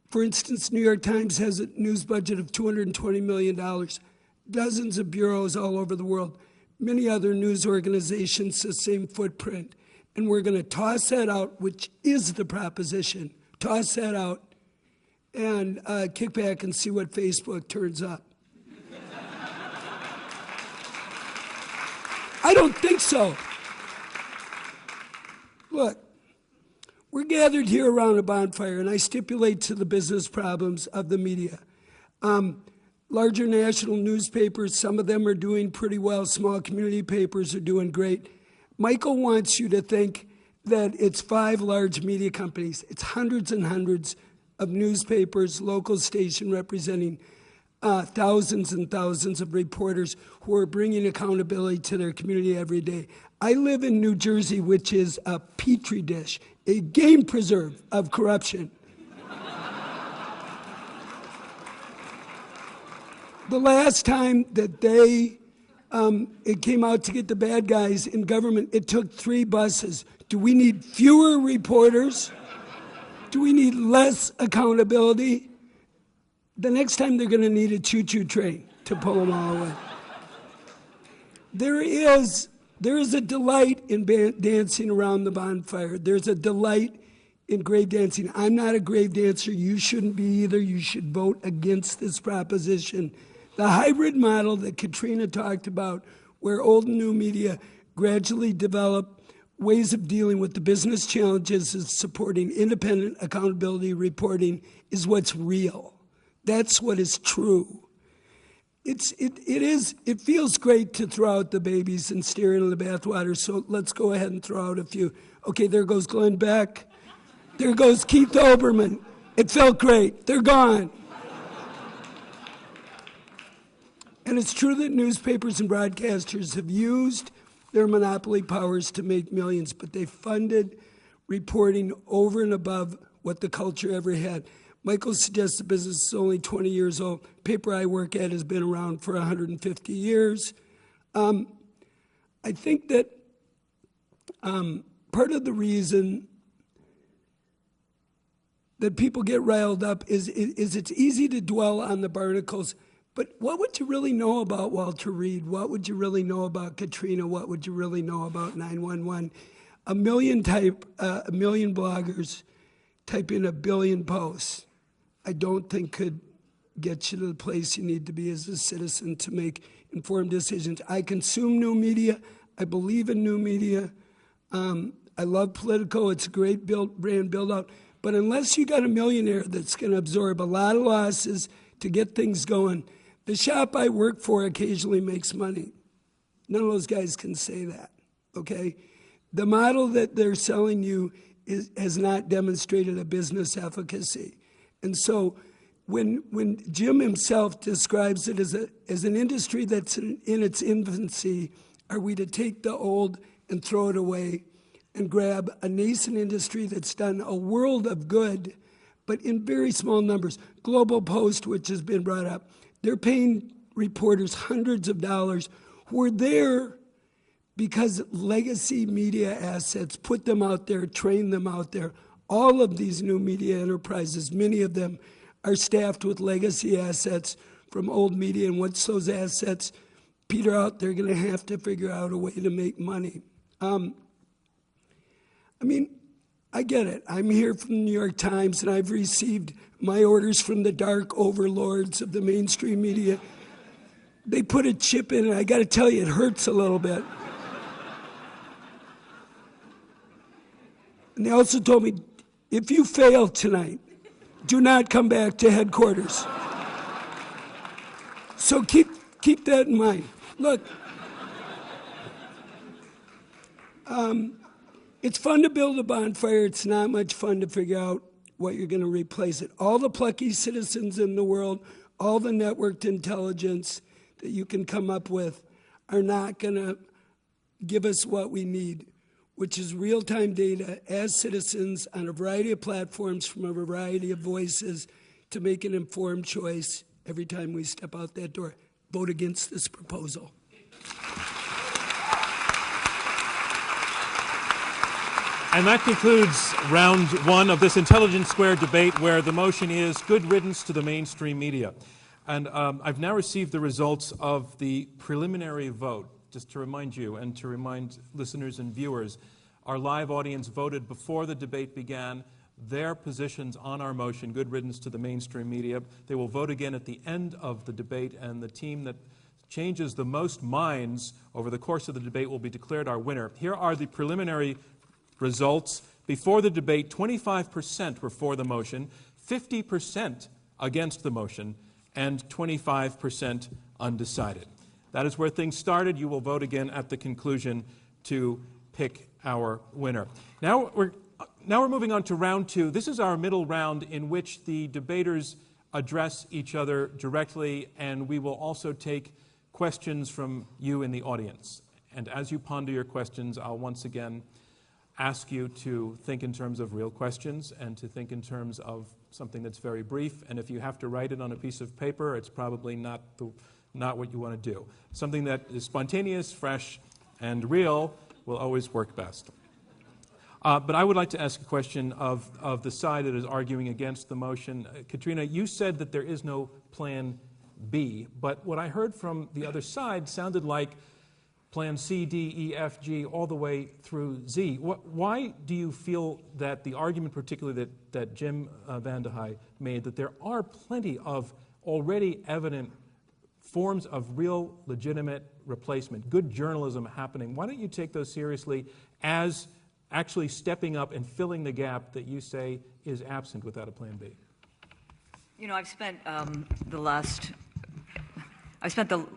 for instance, New York Times has a news budget of $220 million. Dozens of bureaus all over the world, many other news organizations, the same footprint. And we're going to toss that out, which is the proposition. Toss that out and kick back and see what Facebook turns up. I don't think so. Look, we're gathered here around a bonfire, and I stipulate to the business problems of the media. Larger national newspapers, some of them are doing pretty well. Small community papers are doing great. Michael wants you to think that it's 5 large media companies. It's hundreds and hundreds of newspapers, local station representing thousands and thousands of reporters who are bringing accountability to their community every day. I live in New Jersey, which is a petri dish, a game preserve of corruption. The last time that it came out to get the bad guys in government, it took 3 buses. Do we need fewer reporters? Do we need less accountability? The next time they're going to need a choo-choo train to pull them all away. There is a delight in dancing around the bonfire. There's a delight in grave dancing. I'm not a grave dancer. You shouldn't be either. You should vote against this proposition. The hybrid model that Katrina talked about, where old and new media gradually develop ways of dealing with the business challenges of supporting independent accountability reporting, is what's real. That's what is true. It feels great to throw out the babies and steer into the bathwater, so let's go ahead and throw out a few. Okay, there goes Glenn Beck. There goes Keith Olbermann. It felt great. They're gone. And it's true that newspapers and broadcasters have used their monopoly powers to make millions, but they funded reporting over and above what the culture ever had. Michael suggests the business is only 20 years old. Paper I work at has been around for 150 years. I think that part of the reason that people get riled up is it's easy to dwell on the barnacles, but what would you really know about Walter Reed? What would you really know about Katrina? What would you really know about 911? A million bloggers type in 1 billion posts. I don't think could get you to the place you need to be as a citizen to make informed decisions. I consume new media. I believe in new media. I love Politico. It's a great brand build-out. But unless you got a millionaire that's going to absorb a lot of losses to get things going, the shop I work for occasionally makes money. None of those guys can say that, okay? The model that they're selling you has not demonstrated a business efficacy. And so when Jim himself describes it as an industry that's in its infancy, are we to take the old and throw it away and grab a nascent industry that's done a world of good, but in very small numbers? Global Post, which has been brought up, they're paying reporters hundreds of dollars who are there because legacy media assets put them out there, train them out there. All of these new media enterprises, many of them are staffed with legacy assets from old media, and once those assets peter out, they're going to have to figure out a way to make money. I get it. I'm here from the New York Times, and I've received my orders from the dark overlords of the mainstream media. They put a chip in it. I got to tell you, it hurts a little bit. And they also told me, if you fail tonight, do not come back to headquarters. So keep that in mind. Look, it's fun to build a bonfire. It's not much fun to figure out what you're going to replace it. All the plucky citizens in the world, all the networked intelligence that you can come up with are not going to give us what we need, which is real-time data as citizens on a variety of platforms from a variety of voices to make an informed choice every time we step out that door. Vote against this proposal. And that concludes round one of this Intelligence Squared debate, where the motion is good riddance to the mainstream media. And I've now received the results of the preliminary vote. Just to remind you and to remind listeners and viewers, our live audience voted before the debate began their positions on our motion, good riddance to the mainstream media. They will vote again at the end of the debate, and the team that changes the most minds over the course of the debate will be declared our winner. Here are the preliminary results. Before the debate, 25% were for the motion, 50% against the motion, and 25% undecided. That is where things started. You will vote again at the conclusion to pick our winner. Now we're moving on to round two. This is our middle round in which the debaters address each other directly, and we will also take questions from you in the audience. And as you ponder your questions, I'll once again ask you to think in terms of real questions and to think in terms of something that's very brief, and if you have to write it on a piece of paper, it's probably not what you want to do. Something that is spontaneous, fresh, and real will always work best. But I would like to ask a question of the side that is arguing against the motion. Katrina, you said that there is no plan B, but what I heard from the other side sounded like plan C, D, E, F, G, all the way through Z. Why do you feel that the argument, particularly that Jim Van de Heij made, that there are plenty of already evident forms of real, legitimate replacement, good journalism happening, why don't you take those seriously as actually stepping up and filling the gap that you say is absent without a plan B? You know, I've spent the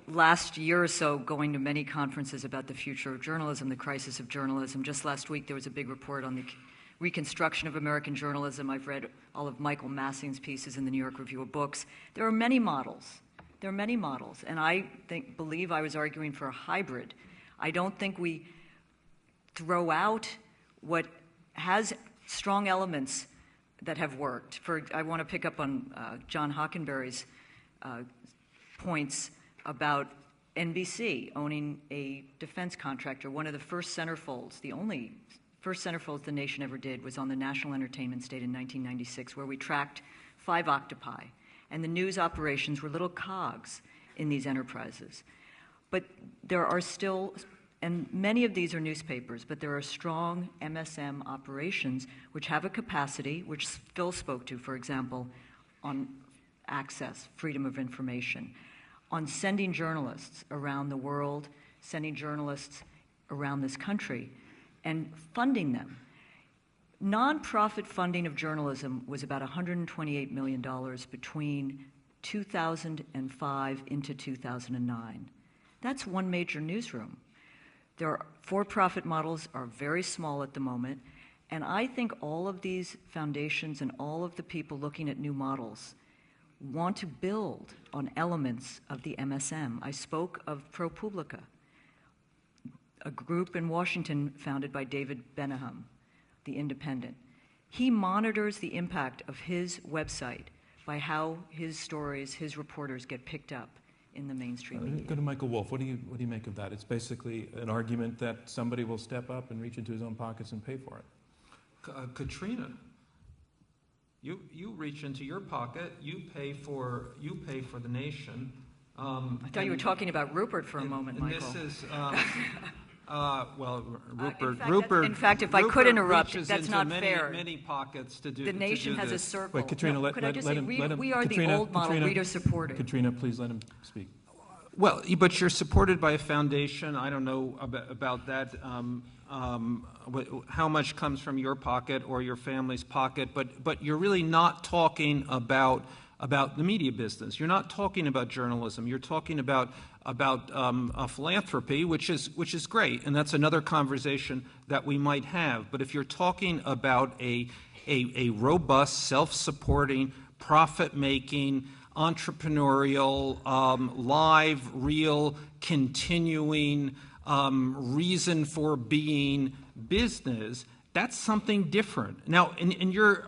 last year or so going to many conferences about the future of journalism, the crisis of journalism. Just last week there was a big report on the reconstruction of American journalism. I've read all of Michael Massing's pieces in the New York Review of Books. There are many models. And I believe I was arguing for a hybrid. I don't think we throw out what has strong elements that have worked. I want to pick up on John Hockenberry's points about NBC owning a defense contractor. One of the first centerfolds, the only first centerfolds the nation ever did, was on the National Entertainment State in 1996, where we tracked 5 octopi. And the news operations were little cogs in these enterprises. But there are still, and many of these are newspapers, but there are strong MSM operations which have a capacity, which Phil spoke to, for example, on access, freedom of information, on sending journalists around the world, sending journalists around this country, and funding them. Nonprofit funding of journalism was about $128 million between 2005 into 2009. That's one major newsroom. For-profit models are very small at the moment, and I think all of these foundations and all of the people looking at new models want to build on elements of the MSM. I spoke of ProPublica, a group in Washington founded by David Benahum, The Independent. He monitors the impact of his website by how his stories, his reporters get picked up in the mainstream media. Go to Michael Wolff. What do you make of that? It's basically an argument that somebody will step up and reach into his own pockets and pay for it. Katrina, you reach into your pocket. You pay for the nation. I thought you were talking about Rupert for a moment, Michael. This is. Rupert. In fact, if I could interrupt, that's not fair. Many pockets to do. The nation to do has this. a circle. Wait, Katrina, let him. We are the old model reader supported. Katrina, please let him speak. Well, but you're supported by a foundation. I don't know about that. How much comes from your pocket or your family's pocket? But you're really not talking about the media business. You're not talking about journalism. You're talking about philanthropy, which is great, and that's another conversation that we might have. But if you're talking about a robust, self-supporting, profit-making, entrepreneurial, live, real, continuing, reason for being business, that's something different. Now, in your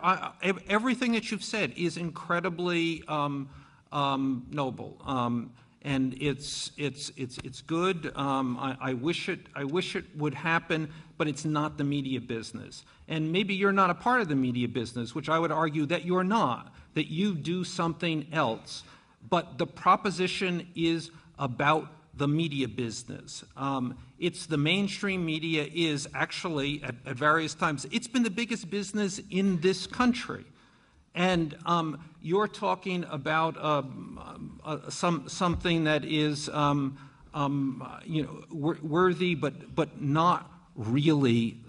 everything that you've said is incredibly noble, and it's good. I wish it would happen, but it's not the media business. And maybe you're not a part of the media business, which I would argue that you're not. That you do something else. But the proposition is about the media business. It's the mainstream media is actually, at various times, it's been the biggest business in this country. And you're talking about something that is worthy, but not really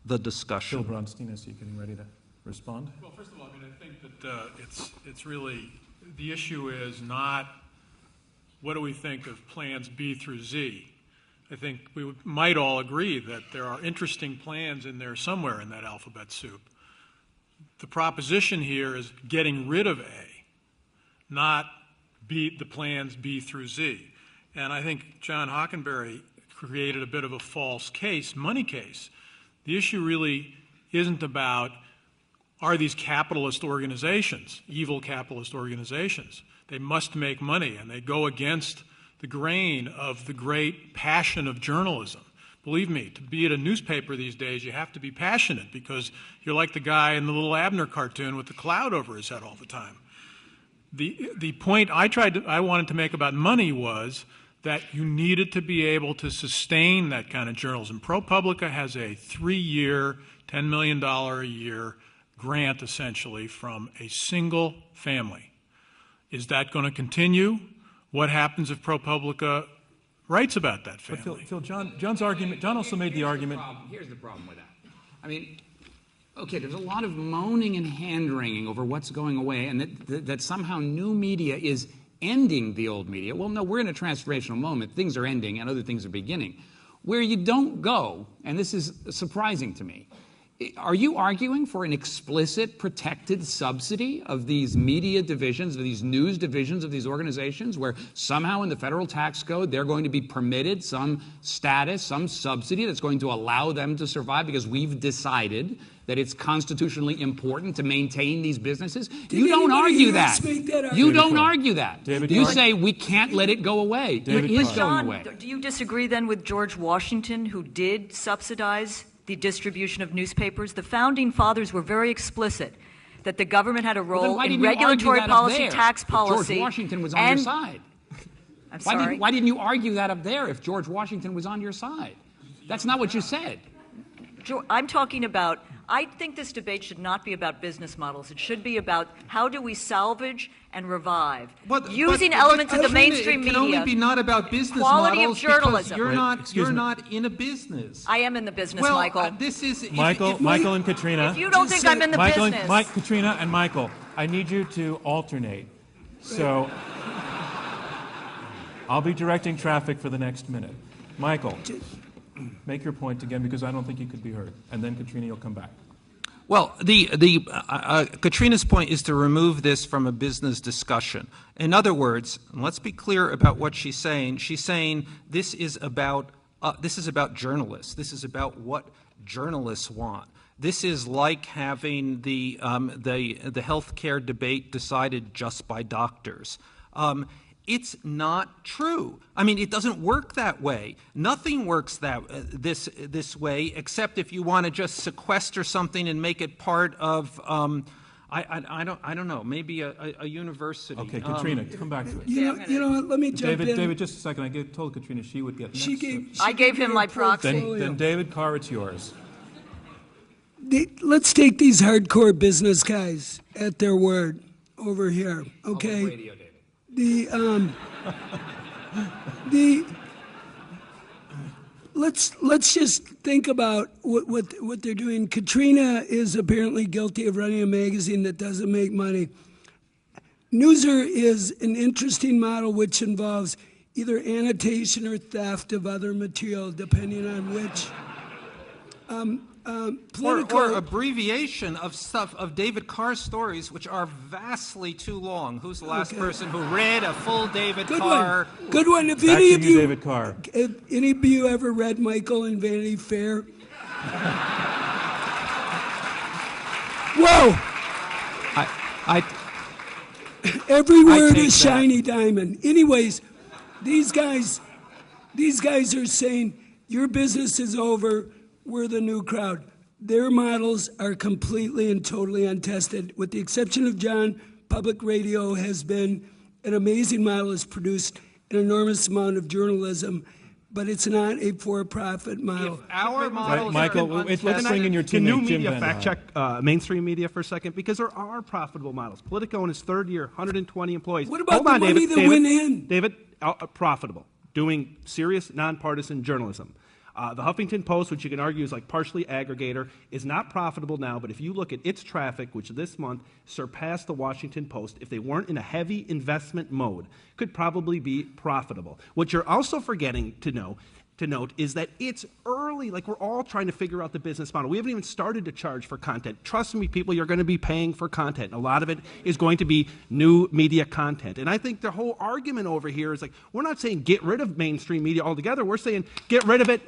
the discussion. Bill Bronstein, is he getting ready to respond? Well, first of all, I think that it's really, the issue is not what do we think of plans B through Z. I think we might all agree that there are interesting plans in there somewhere in that alphabet soup. The proposition here is getting rid of A, not the plans B through Z. And I think John Hockenberry created a bit of a false case, money case. The issue really isn't about are these capitalist organizations, evil capitalist organizations. They must make money, and they go against the grain of the great passion of journalism. Believe me, to be at a newspaper these days, you have to be passionate because you're like the guy in the little Abner cartoon with the cloud over his head all the time. The point I wanted to make about money was that you needed to be able to sustain that kind of journalism. ProPublica has a 3-year, $10 million a year grant, essentially, from a single family. Is that going to continue? What happens if ProPublica writes about that family? But Phil, John's argument, John also made the argument. Here's the problem with that. I mean, okay, there's a lot of moaning and hand-wringing over what's going away, and that somehow new media is ending the old media. Well, no, we're in a transformational moment. Things are ending and other things are beginning. Where you don't go, and this is surprising to me, are you arguing for an explicit protected subsidy of these media divisions, of these news divisions of these organizations, where somehow in the federal tax code they're going to be permitted some status, some subsidy that's going to allow them to survive because we've decided that it's constitutionally important to maintain these businesses? You don't argue that. You don't argue that. You say we can't let it go away. It is going away. Do you disagree then with George Washington, who did subsidize the distribution of newspapers? The founding fathers were very explicit that the government had a role in regulatory policy, tax policy. George Washington was on your side. I'm sorry? Why didn't you argue that up there if George Washington was on your side? That's not what you said. I'm talking about, I think this debate should not be about business models. It should be about how do we salvage and revive using elements of the mainstream media. It can only be not about business quality models of journalism. You're not in a business. I am in the business, well, Michael. This is Michael and Katrina. If you don't think I'm in the business. Katrina and Michael, I need you to alternate. So I'll be directing traffic for the next minute. Michael, make your point again because I don't think you could be heard. And then Katrina, you'll come back. Well, Katrina's point is to remove this from a business discussion. In other words, and let's be clear about what she's saying. She's saying this is about journalists. This is about what journalists want. This is like having the healthcare debate decided just by doctors. It's not true. I mean, it doesn't work that way. Nothing works this way, except if you want to just sequester something and make it part of I don't know, maybe a university. Okay, Katrina, come back to it. You know what? Let me jump in. David, just a second. I told Katrina she would get next. I gave him my proxy. Then David Carr, it's yours. Let's take these hardcore business guys at their word over here, okay? Radio, David. Let's just think about what they're doing. Katrina is apparently guilty of running a magazine that doesn't make money. Newser is an interesting model which involves either annotation or theft of other material, depending on which. Or abbreviation of David Carr's stories, which are vastly too long. Who's the last person who read a full David Carr? Good one. If Back any to of you, you, David Carr. If any of you ever read Michael and Vanity Fair? Whoa! Every word is shiny diamond. Anyways, these guys are saying your business is over. We're the new crowd. Their models are completely and totally untested. With the exception of John, public radio has been an amazing model. It's produced an enormous amount of journalism, but it's not a for-profit model. If our models Michael, let's bring in your teammate, Can new Jim media Van fact check mainstream media for a second? Because there are profitable models. Politico in its third year, 120 employees. What about the money that went in? David, profitable, doing serious, nonpartisan journalism. The Huffington Post, which you can argue is like partially aggregator, is not profitable now, but if you look at its traffic, which this month surpassed the Washington Post, if they weren't in a heavy investment mode, could probably be profitable. What you're also forgetting to note is that it's early, like we're all trying to figure out the business model. We haven't even started to charge for content. Trust me, people, you're going to be paying for content. A lot of it is going to be new media content. And I think the whole argument over here is like, we're not saying get rid of mainstream media altogether. We're saying get rid of it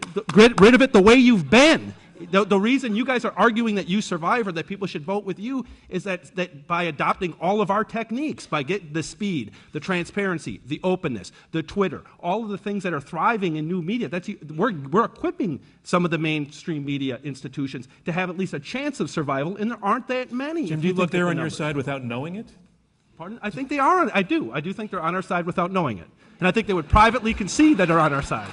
the way you've been. The reason you guys are arguing that you survive or that people should vote with you is that by adopting all of our techniques, by getting the speed, the transparency, the openness, the Twitter, all of the things that are thriving in new media, we're equipping some of the mainstream media institutions to have at least a chance of survival, and there aren't that many. Jim, do you think they're on your side without knowing it? Pardon? I think they are. I do think they're on our side without knowing it. And I think they would privately concede that they're on our side.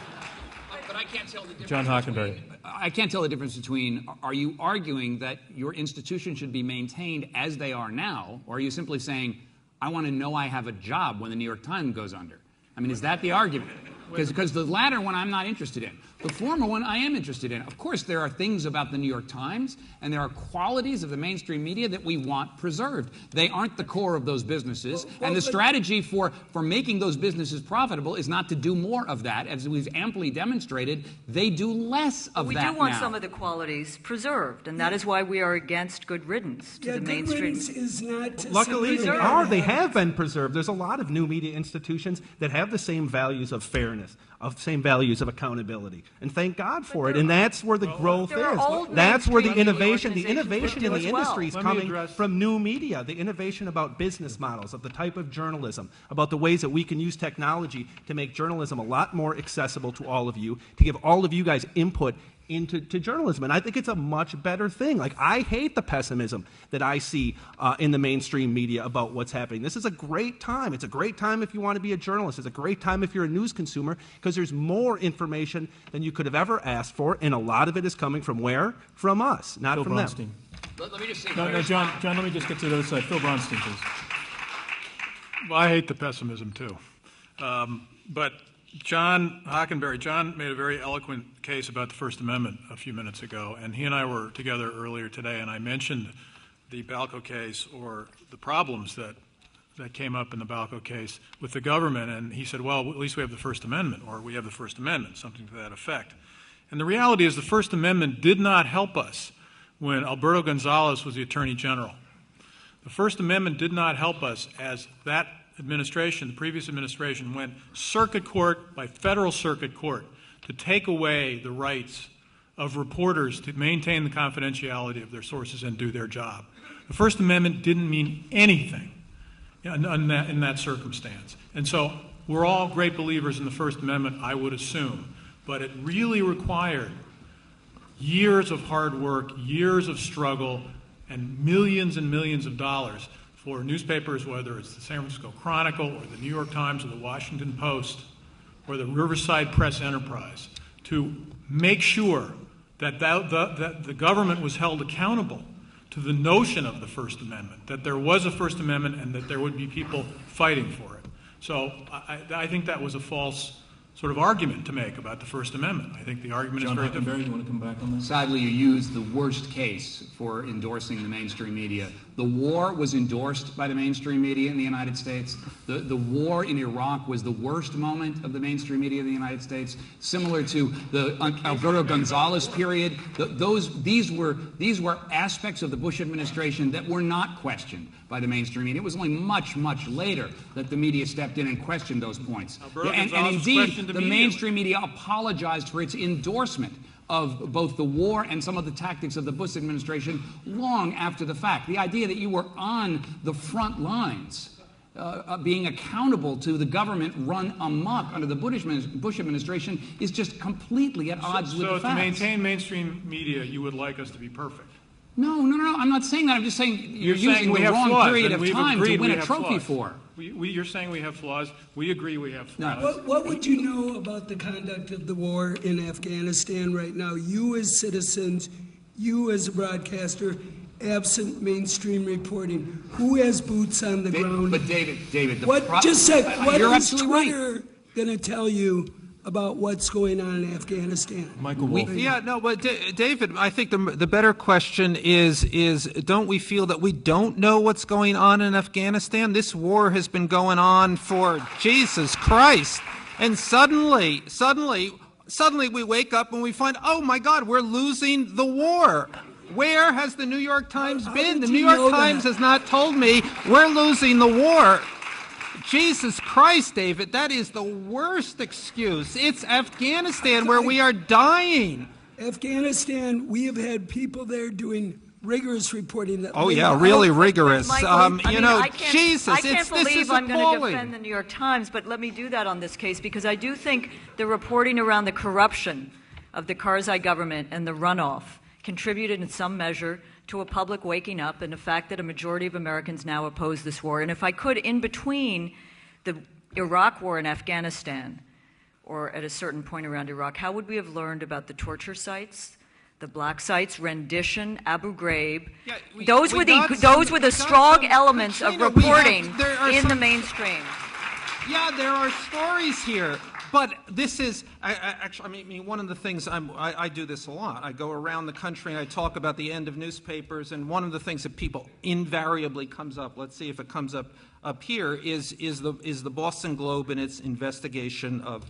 But I can't tell the difference. John Hockenberry. I can't tell the difference between, are you arguing that your institution should be maintained as they are now, or are you simply saying, I want to know I have a job when the New York Times goes under? I mean, is that the argument? Because the latter one I'm not interested in. The former one I am interested in. Of course, there are things about the New York Times, and there are qualities of the mainstream media that we want preserved. They aren't the core of those businesses, and the strategy for making those businesses profitable is not to do more of that. As we've amply demonstrated, they do less of that now. We do want some of the qualities preserved, and that is why we are against good riddance to the mainstream. Good riddance is not Luckily, they are. They have been preserved. There's a lot of new media institutions that have the same values of fairness, of same values of accountability, and thank God for it. And that's where the growth is. That's where the innovation in the industry is coming from new media. The innovation about business models, of the type of journalism, about the ways that we can use technology to make journalism a lot more accessible to all of you, to give all of you guys input into journalism. And I think it's a much better thing. Like, I hate the pessimism that I see in the mainstream media about what's happening. This is a great time. It's a great time if you want to be a journalist. It's a great time if you're a news consumer, because there's more information than you could have ever asked for, and a lot of it is coming from where? From us, not from them. Let me just say, No, John, let me just get to the other side. Phil Bronstein, please. Well, I hate the pessimism, too. But John Hockenberry, made a very eloquent case about the First Amendment a few minutes ago, and he and I were together earlier today, and I mentioned the Balco case, or the problems that came up in the Balco case with the government, and he said, well, at least we have the First Amendment, or we have the First Amendment, something to that effect. And the reality is the First Amendment did not help us when Alberto Gonzales was the Attorney General. The First Amendment did not help us as that administration, the previous administration, went circuit court by federal circuit court to take away the rights of reporters to maintain the confidentiality of their sources and do their job. The First Amendment didn't mean anything in that circumstance. And so we're all great believers in the First Amendment, I would assume, but it really required years of hard work, years of struggle, and millions of dollars for newspapers, whether it's the San Francisco Chronicle or the New York Times or the Washington Post or the Riverside Press Enterprise, to make sure that the government was held accountable to the notion of the First Amendment, that there was a First Amendment and that there would be people fighting for it. So I think that was a false sort of argument to make about the First Amendment. I think the argument is very different. You want to come back on that? Sadly, you used the worst case for endorsing the mainstream media. The war was endorsed by the mainstream media in the United States. The war in Iraq was the worst moment of the mainstream media in the United States, similar to the Alberto Gonzales period. These were aspects of the Bush administration that were not questioned by the mainstream media. It was only much later that the media stepped in and questioned those points. And indeed, the mainstream media apologized for its endorsement of both the war and some of the tactics of the Bush administration long after the fact. The idea that you were on the front lines, being accountable to the government run amok under the Bush administration, is just completely at odds with the facts. So to maintain mainstream media, you would like us to be perfect? No, I'm not saying that. I'm just saying you're using the wrong period of time to win a trophy for. You're saying we have flaws. We agree we have flaws. No. What would you know about the conduct of the war in Afghanistan right now? You as citizens, you as a broadcaster, absent mainstream reporting, who has boots on the ground? But David, what is absolutely Twitter going to tell you about what's going on in Afghanistan? Michael Wolff. But David, I think the better question is don't we feel that we don't know what's going on in Afghanistan? This war has been going on for Jesus Christ, and suddenly we wake up and we find, oh my God, we're losing the war. Where has the New York Times been? The New York Times has not told me we're losing the war. Jesus Christ, David, that is the worst excuse. It's Afghanistan where we are dying. Afghanistan, we have had people there doing rigorous reporting. That Oh yeah, really rigorous. Michael, Jesus, I can't believe I'm going to appalling. defend the New York Times, but let me do that on this case because I do think the reporting around the corruption of the Karzai government and the runoff contributed in some measure to a public waking up and the fact that a majority of Americans now oppose this war. And if I could, in between the Iraq war and Afghanistan, or at a certain point around Iraq, how would we have learned about the torture sites, the black sites, rendition, Abu Ghraib? Yeah, those were the strong elements of Katrina, reporting in the mainstream. Yeah, there are stories here, but this is actually. One of the things I do this a lot. I go around the country and I talk about the end of newspapers, and one of the things that people invariably comes up. Let's see if it comes up here. Is the Boston Globe and its investigation of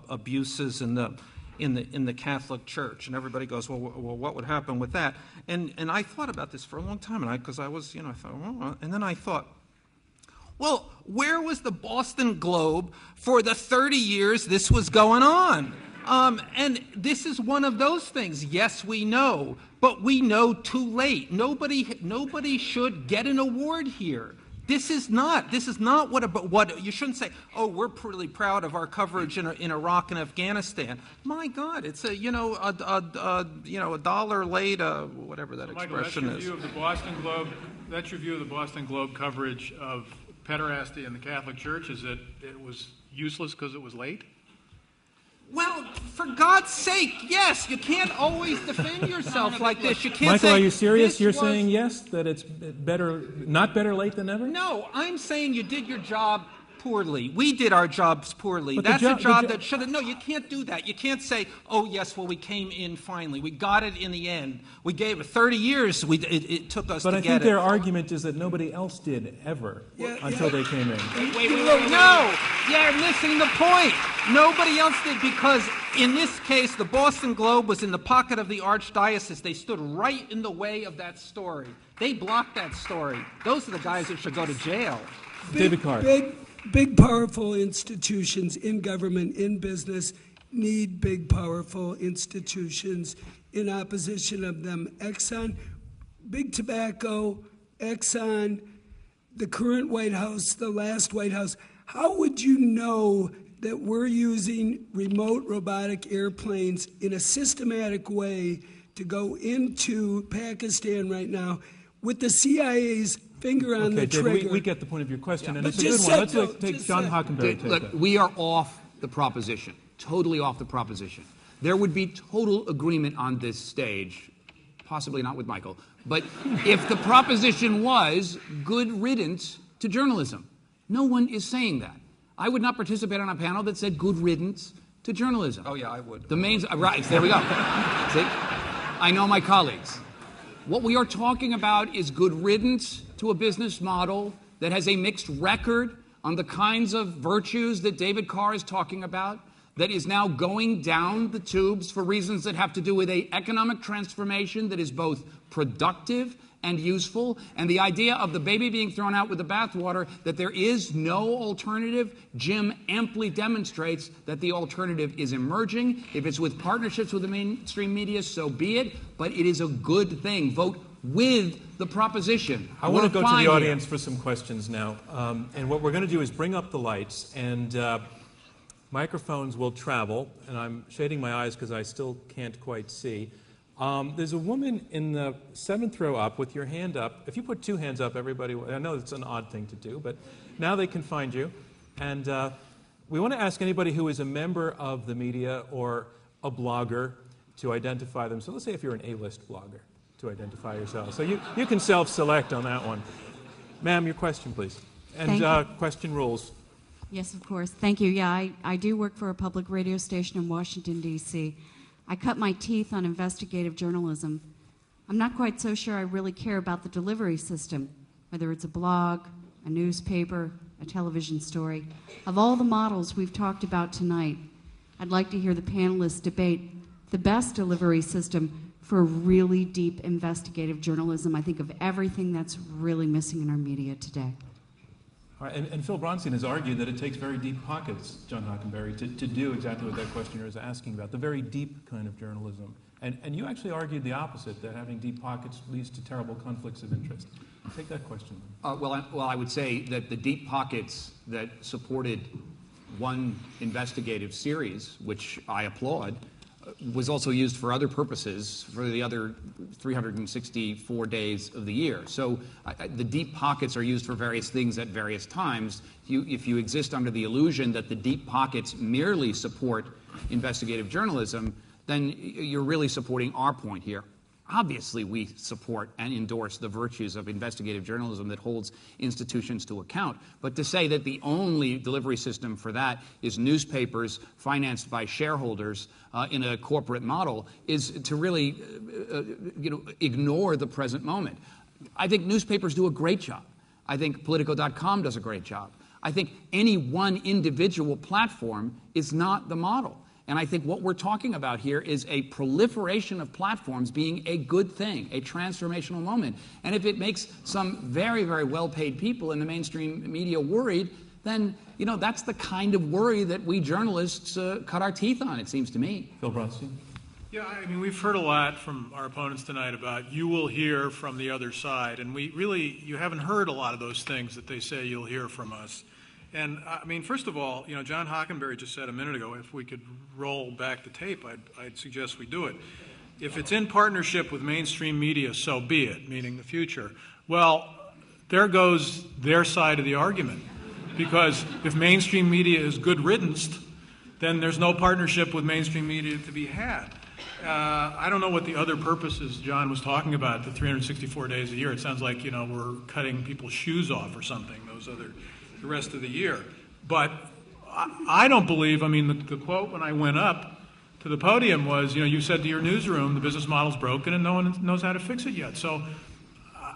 abuses in the Catholic Church, and everybody goes, well, what would happen with that? And I thought about this for a long time, and I thought, well, and then I thought, well, where was the Boston Globe for the 30 years this was going on? And this is one of those things. Yes, we know, but we know too late. Nobody should get an award here. This is not what you shouldn't say. Oh, we're pretty proud of our coverage in Iraq and Afghanistan. My God, it's a dollar late, whatever that expression is. That's your view of the Boston Globe coverage of pederasty in the Catholic Church. Is that it was useless because it was late? Well, for God's sake, yes. You can't always defend yourself like this. You can't Michael, say, are you serious? You're was... saying yes, that it's not better late than never? No, I'm saying you did your job poorly. We did our jobs poorly. But That's a job that should have... No, you can't do that. You can't say, oh, yes, well, we came in finally. We got it in the end. We gave it 30 years. It took us to get it. But I think their argument is that nobody else did ever until they came in. Wait. No! You're missing the point. Nobody else did because in this case, the Boston Globe was in the pocket of the archdiocese. They stood right in the way of that story. They blocked that story. Those are the guys that should go to jail. David Carr. Big, powerful institutions in government, in business, need big, powerful institutions. In opposition of them, Exxon, Big Tobacco, Exxon, the current White House, the last White House. How would you know that we're using remote robotic airplanes in a systematic way to go into Pakistan right now with the CIA's finger on the trigger? David, we get the point of your question, and it's a good one. Let's take John Hockenberry. Look, we are off the proposition, totally off the proposition. There would be total agreement on this stage, possibly not with Michael, but if the proposition was good riddance to journalism. No one is saying that. I would not participate on a panel that said good riddance to journalism. Oh, yeah, I would. Right, there we go. See? I know my colleagues. What we are talking about is good riddance to a business model that has a mixed record on the kinds of virtues that David Carr is talking about, that is now going down the tubes for reasons that have to do with an economic transformation that is both productive and useful, and the idea of the baby being thrown out with the bathwater, that there is no alternative. Jim amply demonstrates that the alternative is emerging. If it's with partnerships with the mainstream media, so be it, but it is a good thing. Vote with the proposition. I want to go to the audience for some questions now, and what we're going to do is bring up the lights, and microphones will travel, and I'm shading my eyes because I still can't quite see. There's a woman in the 7th row up with your hand up. If you put 2 hands up, everybody will. I know it's an odd thing to do, but now they can find you. And we want to ask anybody who is a member of the media or a blogger to identify them. So let's say if you're an A-list blogger, to identify yourself. So you can self-select on that one. Ma'am, your question, please. And question rules. Yes, of course. Thank you. Yeah, I do work for a public radio station in Washington, D.C. I cut my teeth on investigative journalism. I'm not quite so sure I really care about the delivery system, whether it's a blog, a newspaper, a television story. Of all the models we've talked about tonight, I'd like to hear the panelists debate the best delivery system for really deep investigative journalism. I think of everything that's really missing in our media today. All right, and Phil Bronstein has argued that it takes very deep pockets, John Hockenberry, to do exactly what that questioner is asking about, the very deep kind of journalism. And you actually argued the opposite, that having deep pockets leads to terrible conflicts of interest. Take that question. Well, I would say that the deep pockets that supported one investigative series, which I applaud, was also used for other purposes for the other 364 days of the year. So the deep pockets are used for various things at various times. If you exist under the illusion that the deep pockets merely support investigative journalism, then you're really supporting our point here. Obviously, we support and endorse the virtues of investigative journalism that holds institutions to account. But to say that the only delivery system for that is newspapers financed by shareholders in a corporate model is to really ignore the present moment. I think newspapers do a great job. I think Politico.com does a great job. I think any one individual platform is not the model. And I think what we're talking about here is a proliferation of platforms being a good thing, a transformational moment. And if it makes some very, very well-paid people in the mainstream media worried, then, that's the kind of worry that we journalists cut our teeth on, it seems to me. Phil Bronstein? Yeah, I mean, we've heard a lot from our opponents tonight about you will hear from the other side. And you haven't heard a lot of those things that they say you'll hear from us. And I mean, first of all, John Hockenberry just said a minute ago, if we could roll back the tape, I'd suggest we do it. If it's in partnership with mainstream media, so be it, meaning the future. Well, there goes their side of the argument. Because if mainstream media is good riddance, then there's no partnership with mainstream media to be had. I don't know what the other purposes John was talking about, the 364 days a year. It sounds like, we're cutting people's shoes off or something, the rest of the year. But I don't believe, the quote when I went up to the podium was, you said to your newsroom, the business model's broken and no one knows how to fix it yet. So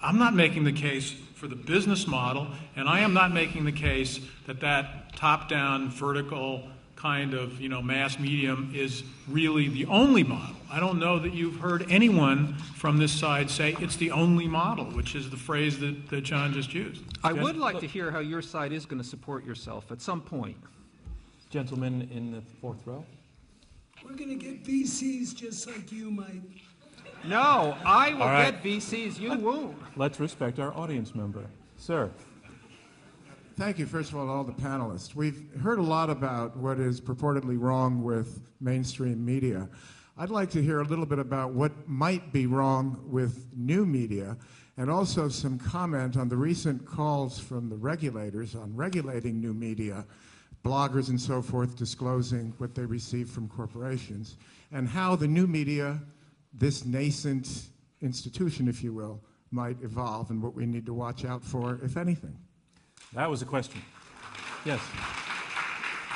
I'm not making the case for the business model, and I am not making the case that top-down, vertical kind of, mass medium is really the only model. I don't know that you've heard anyone from this side say it's the only model, which is the phrase that John just used. I would like to hear how your side is going to support yourself at some point. Gentlemen in the fourth row. We're going to get VCs just like you, Mike. No, I will get VCs, you won't. Let's respect our audience member. Sir. Thank you, first of all the panelists. We've heard a lot about what is purportedly wrong with mainstream media. I'd like to hear a little bit about what might be wrong with new media, and also some comment on the recent calls from the regulators on regulating new media, bloggers and so forth disclosing what they receive from corporations, and how the new media, this nascent institution, if you will, might evolve, and what we need to watch out for, if anything. That was a question. Yes.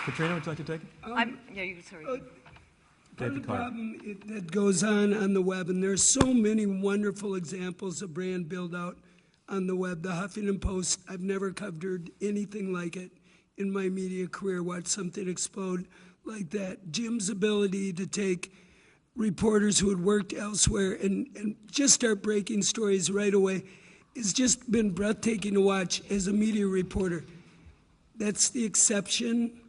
Katrina, would you like to take it? Sorry. Part of the problem that goes on the web, and there's so many wonderful examples of brand build-out on the web. The Huffington Post, I've never covered anything like it in my media career, watched something explode like that. Jim's ability to take reporters who had worked elsewhere and just start breaking stories right away. It's just been breathtaking to watch as a media reporter. That's the exception,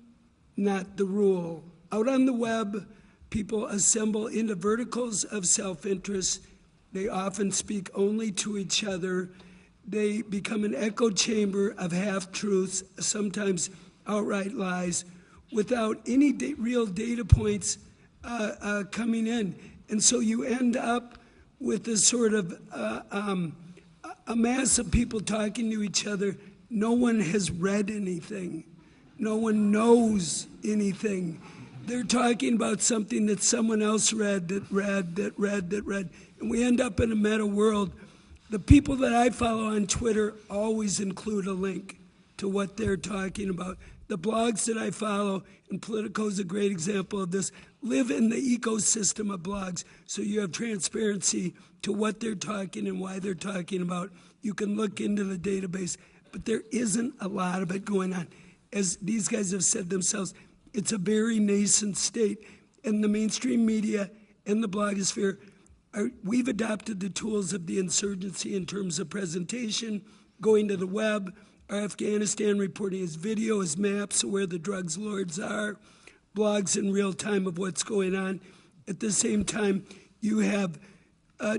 not the rule. Out on the web, people assemble into verticals of self-interest. They often speak only to each other. They become an echo chamber of half-truths, sometimes outright lies, without any real data points coming in. And so you end up with this sort of a mass of people talking to each other. No one has read anything. No one knows anything. They're talking about something that someone else read, and we end up in a meta world. The people that I follow on Twitter always include a link to what they're talking about. The blogs that I follow, and Politico is a great example of this, live in the ecosystem of blogs, so you have transparency to what they're talking and why they're talking about. You can look into the database, but there isn't a lot of it going on. As these guys have said themselves, it's a very nascent state, and the mainstream media and the blogosphere, we've adopted the tools of the insurgency in terms of presentation, going to the web, Our Afghanistan reporting is video, is maps of where the drugs lords are, blogs in real time of what's going on. At the same time, you have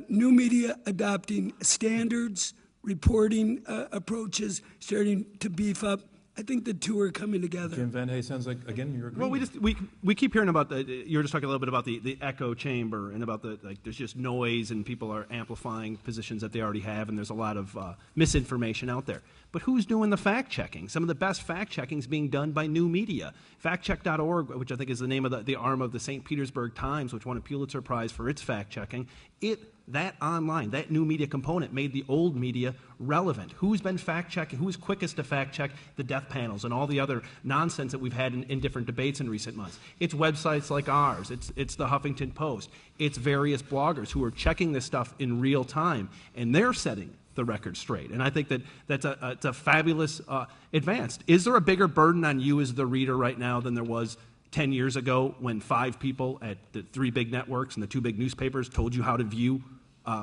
new media adopting standards, reporting approaches, starting to beef up. I think the two are coming together. Jim Van Hay, sounds like, again, you're agreeing. Well, we keep hearing about you were just talking a little bit about the echo chamber and about there's just noise and people are amplifying positions that they already have, and there's a lot of misinformation out there. But who's doing the fact checking? Some of the best fact checking is being done by new media. Factcheck.org, which I think is the name of the arm of the St. Petersburg Times, which won a Pulitzer Prize for its fact checking. That online, that new media component made the old media relevant. Who's been fact-checking? Who's quickest to fact-check the death panels and all the other nonsense that we've had in different debates in recent months? It's websites like ours. It's the Huffington Post. It's various bloggers who are checking this stuff in real time, and they're setting the record straight. And I think that's a fabulous advance. Is there a bigger burden on you as the reader right now than there was 10 years ago when 5 people at the 3 big networks and the 2 big newspapers told you how to view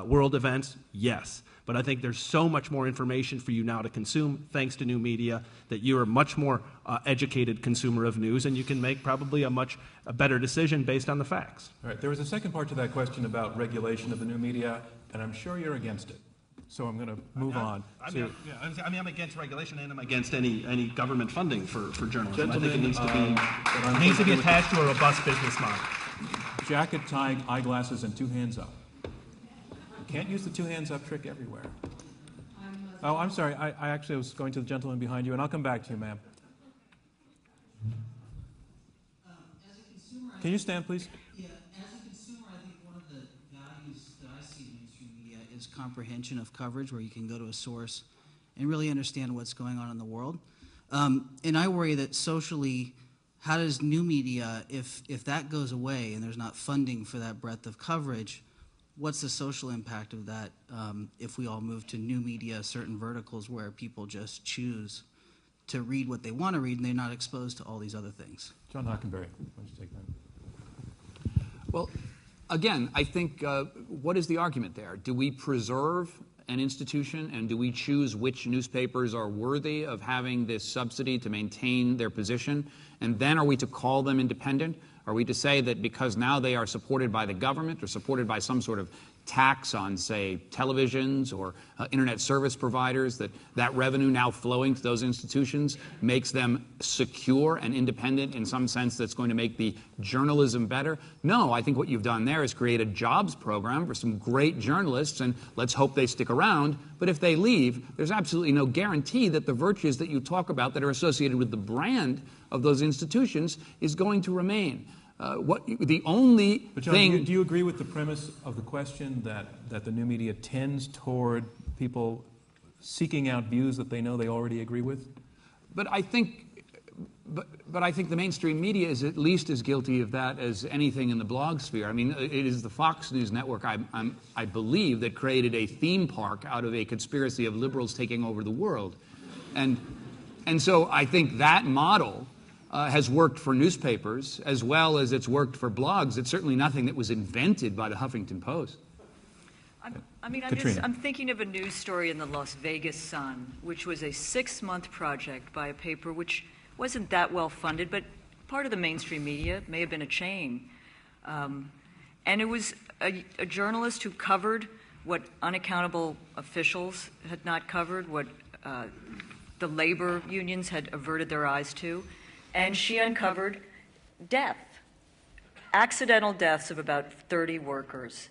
world events? Yes. But I think there's so much more information for you now to consume, thanks to new media, that you're a much more educated consumer of news, and you can make probably a better decision based on the facts. All right. There was a second part to that question about regulation of the new media, and I'm sure you're against it. So I'm going to move on. I'm against regulation, and I'm against any government funding for journalism. Gentlemen, I think it needs to be attached to a robust business model. Jacket, tie, eyeglasses, and 2 hands up. You can't use the 2 hands up trick everywhere. Oh, I'm sorry. I actually was going to the gentleman behind you, and I'll come back to you, ma'am. Can you stand, please? Yeah, as a consumer, I think one of the values that I see in mainstream media is comprehension of coverage, where you can go to a source and really understand what's going on in the world. And I worry that socially, how does new media, if that goes away and there's not funding for that breadth of coverage, what's the social impact of that if we all move to new media, certain verticals where people just choose to read what they want to read and they're not exposed to all these other things? John Hockenberry, why don't you take that? Well, again, I think what is the argument there? Do we preserve an institution, and do we choose which newspapers are worthy of having this subsidy to maintain their position? And then are we to call them independent? Are we to say that because now they are supported by the government or supported by some sort of tax on, say, televisions or internet service providers, that revenue now flowing to those institutions makes them secure and independent in some sense that's going to make the journalism better? No, I think what you've done there is create a jobs program for some great journalists, and let's hope they stick around. But if they leave, there's absolutely no guarantee that the virtues that you talk about that are associated with the brand of those institutions is going to remain. The only John, thing... Do you agree with the premise of the question that the new media tends toward people seeking out views that they know they already agree with? But I think the mainstream media is at least as guilty of that as anything in the blog sphere. I mean, it is the Fox News network, I believe, that created a theme park out of a conspiracy of liberals taking over the world. And so I think that model has worked for newspapers as well as it's worked for blogs. It's certainly nothing that was invented by the Huffington Post. I'm thinking of a news story in the Las Vegas Sun, which was a 6-month project by a paper which wasn't that well funded, but part of the mainstream media, may have been a chain. And it was a journalist who covered what unaccountable officials had not covered, what the labor unions had averted their eyes to. And she uncovered accidental deaths of about 30 workers.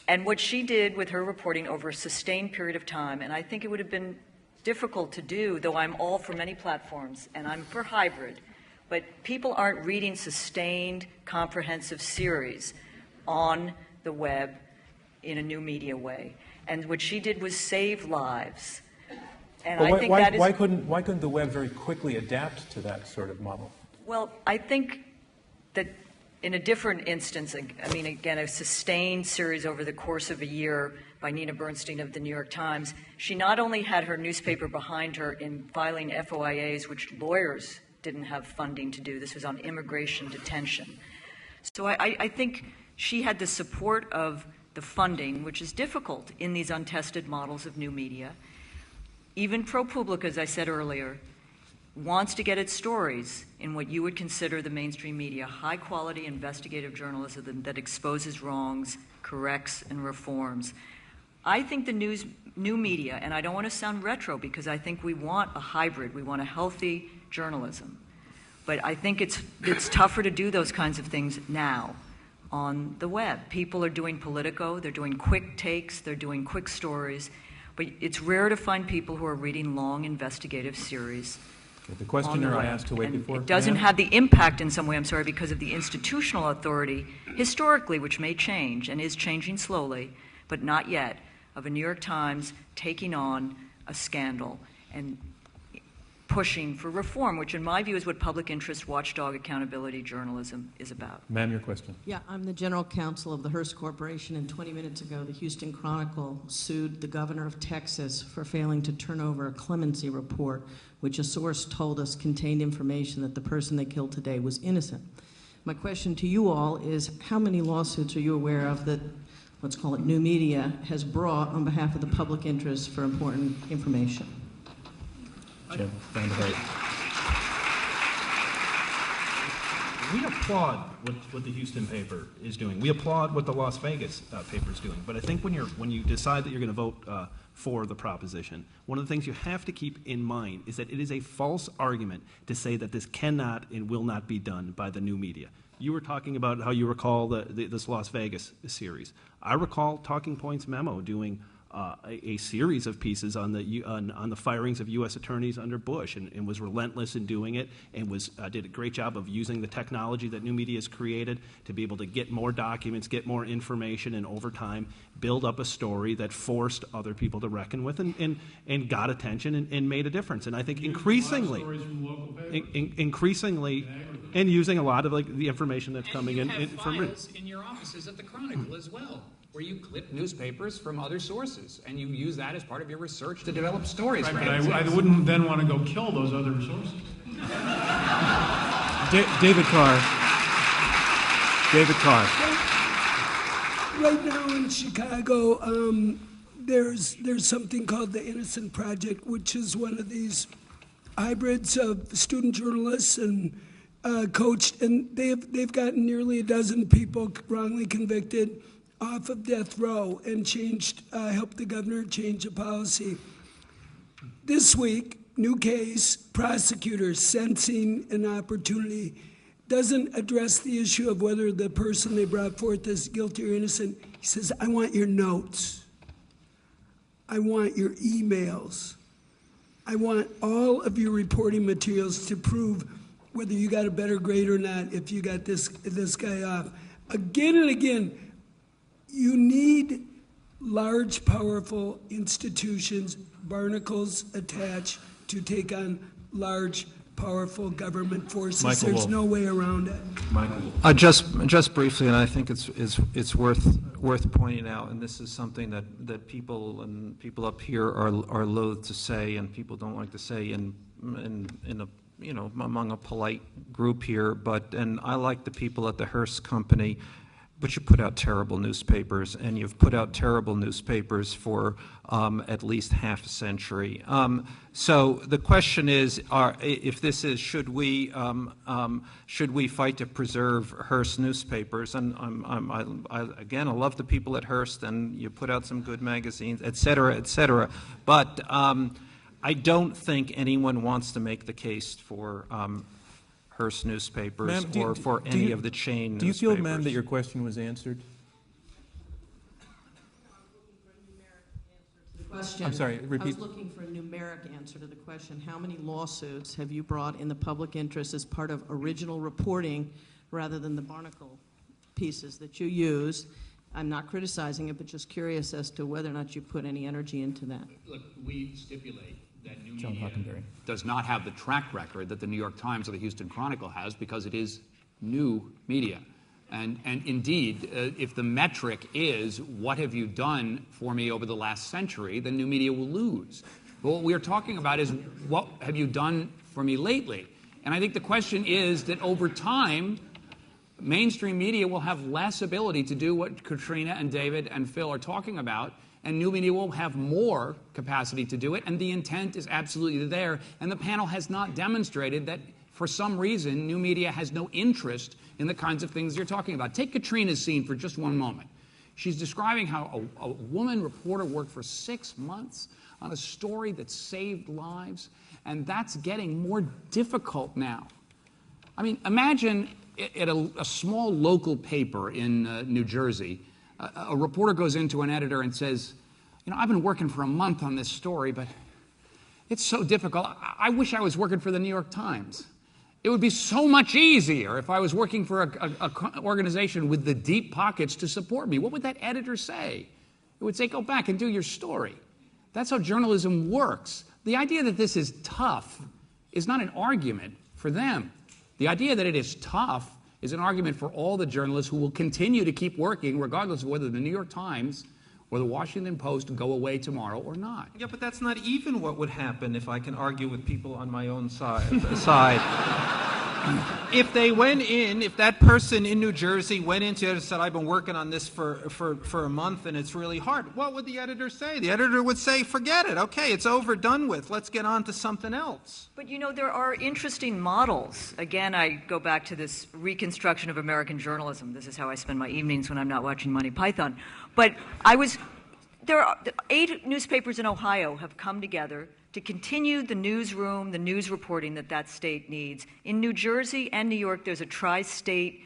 And what she did with her reporting over a sustained period of time, and I think it would have been difficult to do, though I'm all for many platforms, and I'm for hybrid, but people aren't reading sustained, comprehensive series on the web in a new media way. And what she did was save lives. And why couldn't the web very quickly adapt to that sort of model? Well, I think that in a different instance, I mean, again, a sustained series over the course of a year by Nina Bernstein of the New York Times, she not only had her newspaper behind her in filing FOIAs, which lawyers didn't have funding to do. This was on immigration detention. So I think she had the support of the funding, which is difficult in these untested models of new media. even ProPublica, as I said earlier, wants to get its stories in what you would consider the mainstream media, high-quality investigative journalism that exposes wrongs, corrects, and reforms. I think the new media, and I don't want to sound retro because I think we want a hybrid, we want a healthy journalism, but I think it's tougher to do those kinds of things now on the web. People are doing Politico, they're doing quick takes, they're doing quick stories, but it's rare to find people who are reading long investigative series. Okay, the questioner I asked to wait before. It doesn't have the impact in some way, I'm sorry, because of the institutional authority, historically, which may change and is changing slowly, but not yet, of a New York Times taking on a scandal and pushing for reform, which in my view is what public interest watchdog accountability journalism is about. Ma'am, your question. Yeah, I'm the general counsel of the Hearst Corporation, and 20 minutes ago the Houston Chronicle sued the governor of Texas for failing to turn over a clemency report, which a source told us contained information that the person they killed today was innocent. My question to you all is, how many lawsuits are you aware of that, let's call it new media, has brought on behalf of the public interest for important information? Jim, down the right. We applaud what the Houston paper is doing. We applaud what the Las Vegas paper is doing. But I think when you decide that you're going to vote for the proposition, one of the things you have to keep in mind is that it is a false argument to say that this cannot and will not be done by the new media. You were talking about how you recall this Las Vegas series. I recall Talking Points Memo doing a series of pieces on the firings of U.S. attorneys under Bush, and was relentless in doing it, and did a great job of using the technology that new media has created to be able to get more documents, get more information, and over time build up a story that forced other people to reckon with and got attention and made a difference. And I think increasingly, and using a lot of the information that's coming in from files in your offices at the Chronicle as well, where you clip newspapers from other sources, and you use that as part of your research to develop stories. Right, but I wouldn't then want to go kill those other sources. David Carr. David Carr. Right now in Chicago, there's something called the Innocent Project, which is one of these hybrids of student journalists and coached, and they've gotten nearly a dozen people wrongly convicted off of death row and helped the governor change a policy. This week, new case, prosecutors sensing an opportunity, doesn't address the issue of whether the person they brought forth is guilty or innocent. He says, I want your notes. I want your emails. I want all of your reporting materials to prove whether you got a better grade or not if you got this guy off. Again and again, you need large, powerful institutions, barnacles attached, to take on large, powerful government forces. Michael There's Wolff. no way around it. Michael. Just briefly, and I think it's worth pointing out, and this is something that people up here are loath to say, and people don't like to say in a among a polite group here. And I like the people at the Hearst Company. But you put out terrible newspapers, and you've put out terrible newspapers for at least half a century. So the question is, should we fight to preserve Hearst newspapers? And I love the people at Hearst, and you put out some good magazines, et cetera, et cetera. But I don't think anyone wants to make the case for Hearst newspapers or for any of the chain newspapers. Do you feel, ma'am, that your question was answered? I'm sorry, repeat. I was looking for a numeric answer to the question. How many lawsuits have you brought in the public interest as part of original reporting rather than the barnacle pieces that you use? I'm not criticizing it, but just curious as to whether or not you put any energy into that. Look, we stipulate that new media does not have the track record that the New York Times or the Houston Chronicle has, because it is new media. And indeed, if the metric is what have you done for me over the last century, then new media will lose. But what we are talking about is what have you done for me lately? And I think the question is that over time, mainstream media will have less ability to do what Katrina and David and Phil are talking about, and new media will have more capacity to do it, and the intent is absolutely there. And the panel has not demonstrated that, for some reason, new media has no interest in the kinds of things you're talking about. Take Katrina's scene for just one moment. She's describing how a woman reporter worked for 6 months on a story that saved lives, and that's getting more difficult now. I mean, imagine at a small local paper in New Jersey, a reporter goes into an editor and says, I've been working for a month on this story, but it's so difficult. I wish I was working for the New York Times. It would be so much easier if I was working for an organization with the deep pockets to support me. What would that editor say? It would say, go back and do your story. That's how journalism works. The idea that this is tough is not an argument for them. The idea that it is tough is an argument for all the journalists who will continue to keep working regardless of whether the New York Times or the Washington Post go away tomorrow or not. Yeah, but that's not even what would happen if I can argue with people on my own side. If they went in, if that person in New Jersey went into it and said, I've been working on this for a month and it's really hard, what would the editor say? The editor would say, forget it. Okay, it's over, done with. Let's get on to something else. But there are interesting models. Again, I go back to this reconstruction of American journalism. This is how I spend my evenings when I'm not watching Monty Python. But there are 8 newspapers in Ohio have come together to continue the newsroom, the news reporting that state needs. In New Jersey and New York, there's a two-state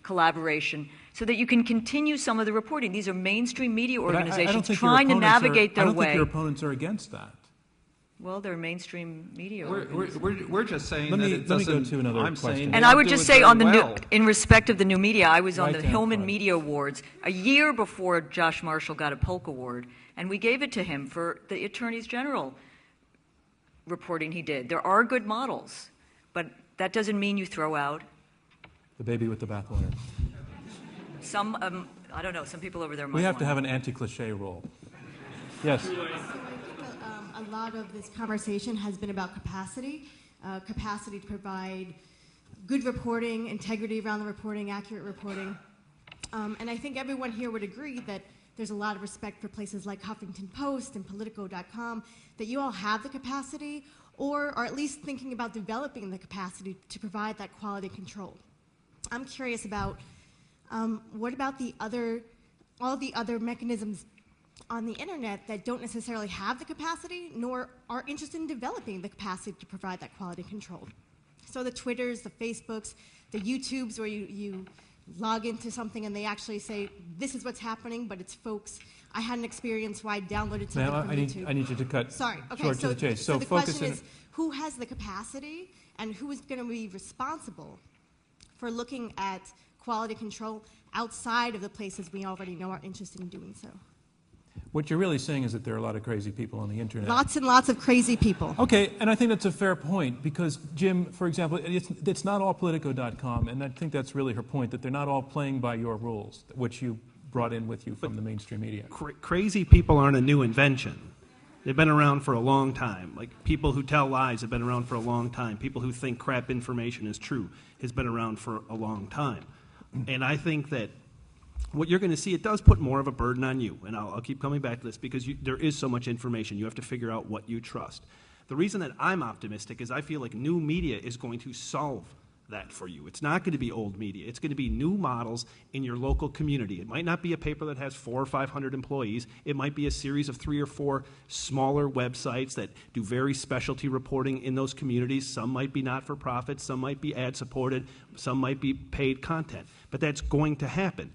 collaboration so that you can continue some of the reporting. These are mainstream media organizations trying to navigate their way. I don't think your opponents are against that. Well, they're mainstream media. We're just saying that it doesn't. Let me go to another question. And I would just say, in respect of the new media, I was on the Hillman Media Awards a year before Josh Marshall got a Polk Award, and we gave it to him for the Attorneys General reporting he did. There are good models, but that doesn't mean you throw out the baby with the bathwater. Some, I don't know. Some people over there might. We have to have an anti-cliche rule. Yes. A lot of this conversation has been about capacity to provide good reporting, integrity around the reporting, accurate reporting. And I think everyone here would agree that there's a lot of respect for places like Huffington Post and Politico.com, that you all have the capacity or are at least thinking about developing the capacity to provide that quality control. I'm curious about what about all the other mechanisms on the internet that don't necessarily have the capacity nor are interested in developing the capacity to provide that quality control. So the Twitters, the Facebooks, the YouTubes where you log into something and they actually say, this is what's happening, but it's folks. I had an experience where I downloaded something from YouTube. I need you to cut short to the chase. So the question is, who has the capacity and who is going to be responsible for looking at quality control outside of the places we already know are interested in doing so? What you're really saying is that there are a lot of crazy people on the internet. Lots and lots of crazy people. Okay, and I think that's a fair point because, Jim, for example, it's not all Politico.com, and I think that's really her point, that they're not all playing by your rules, which you brought in with you from the mainstream media. Crazy people aren't a new invention. They've been around for a long time. Like people who tell lies have been around for a long time. People who think crap information is true has been around for a long time. And I think that what you're going to see, it does put more of a burden on you. And I'll keep coming back to this because there is so much information. You have to figure out what you trust. The reason that I'm optimistic is I feel like new media is going to solve that for you. It's not going to be old media. It's going to be new models in your local community. It might not be a paper that has 400 or 500 employees. It might be a series of 3 or 4 smaller websites that do very specialty reporting in those communities. Some might be not-for-profit. Some might be ad-supported. Some might be paid content. But that's going to happen.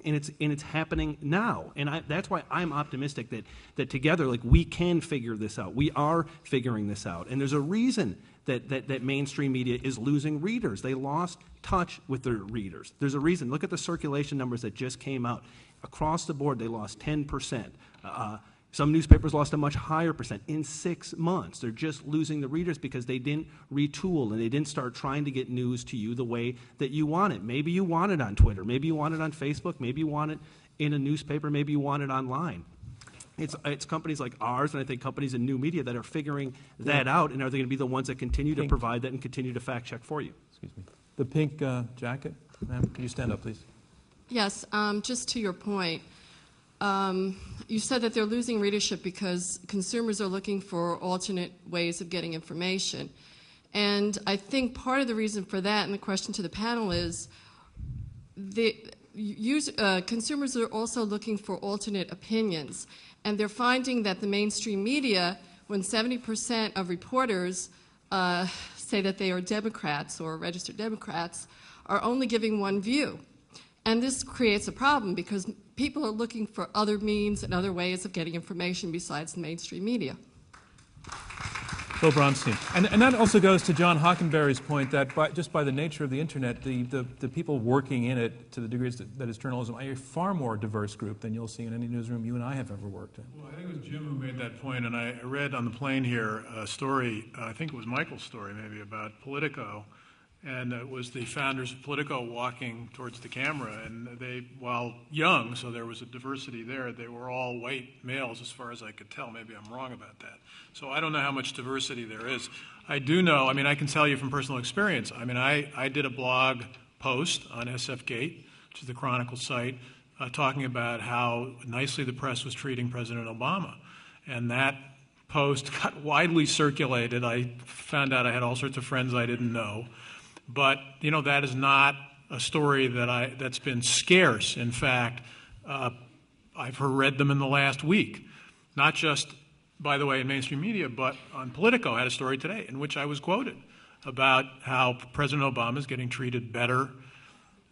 And it's happening now, and that's why I'm optimistic that together, like, we can figure this out. We are figuring this out, and there's a reason that mainstream media is losing readers. They lost touch with their readers. There's a reason. Look at the circulation numbers that just came out. Across the board, they lost 10%. Some newspapers lost a much higher percent in 6 months. They're just losing the readers because they didn't retool and they didn't start trying to get news to you the way that you want it. Maybe you want it on Twitter. Maybe you want it on Facebook. Maybe you want it in a newspaper. Maybe you want it online. It's companies like ours and I think companies in new media that are figuring that out, and are they going to be the ones that continue to provide that and continue to fact check for you? Excuse me. The pink jacket, ma'am, can you stand up, please? Yes, just to your point, You said that they're losing readership because consumers are looking for alternate ways of getting information. And I think part of the reason for that, and the question to the panel is, consumers are also looking for alternate opinions. And they're finding that the mainstream media, when 70% of reporters say that they are Democrats or registered Democrats, are only giving one view. And this creates a problem because people are looking for other means and other ways of getting information besides the mainstream media. Phil Bronstein. And that also goes to John Hockenberry's point that just by the nature of the internet, the people working in it to the degrees that is journalism are a far more diverse group than you'll see in any newsroom you and I have ever worked in. Well, I think it was Jim who made that point, and I read on the plane here a story, I think it was Michael's story maybe, about Politico. And it was the founders of Politico walking towards the camera, and they, while young, so there was a diversity there, they were all white males as far as I could tell. Maybe I'm wrong about that. So I don't know how much diversity there is. I do know, I mean, I can tell you from personal experience. I mean, I did a blog post on SFGate, which is the Chronicle site, talking about how nicely the press was treating President Obama. And that post got widely circulated. I found out I had all sorts of friends I didn't know. But, you know, that is not a story that's been scarce. In fact, I've read them in the last week. Not just, by the way, in mainstream media, but on Politico. I had a story today in which I was quoted about how President Obama is getting treated better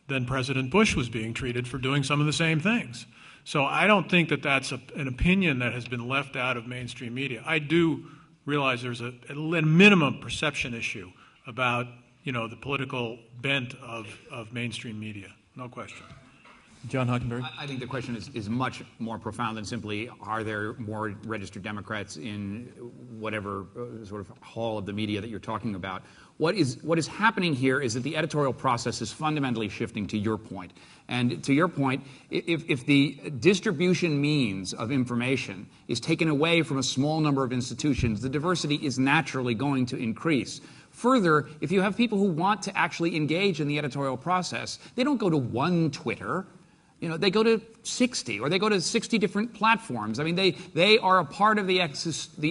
than President Bush was being treated for doing some of the same things. So I don't think that that's an opinion that has been left out of mainstream media. I do realize there's a minimum perception issue about, you know, the political bent of mainstream media. No question. John Hockenberry? I think the question is much more profound than simply, are there more registered Democrats in whatever sort of hall of the media that you're talking about. What is happening here is that the editorial process is fundamentally shifting, to your point. And to your point, if the distribution means of information is taken away from a small number of institutions, the diversity is naturally going to increase. Further, if you have people who want to actually engage in the editorial process, they don't go to one Twitter. You know, they go to 60, or they go to 60 different platforms. I mean, they are a part of the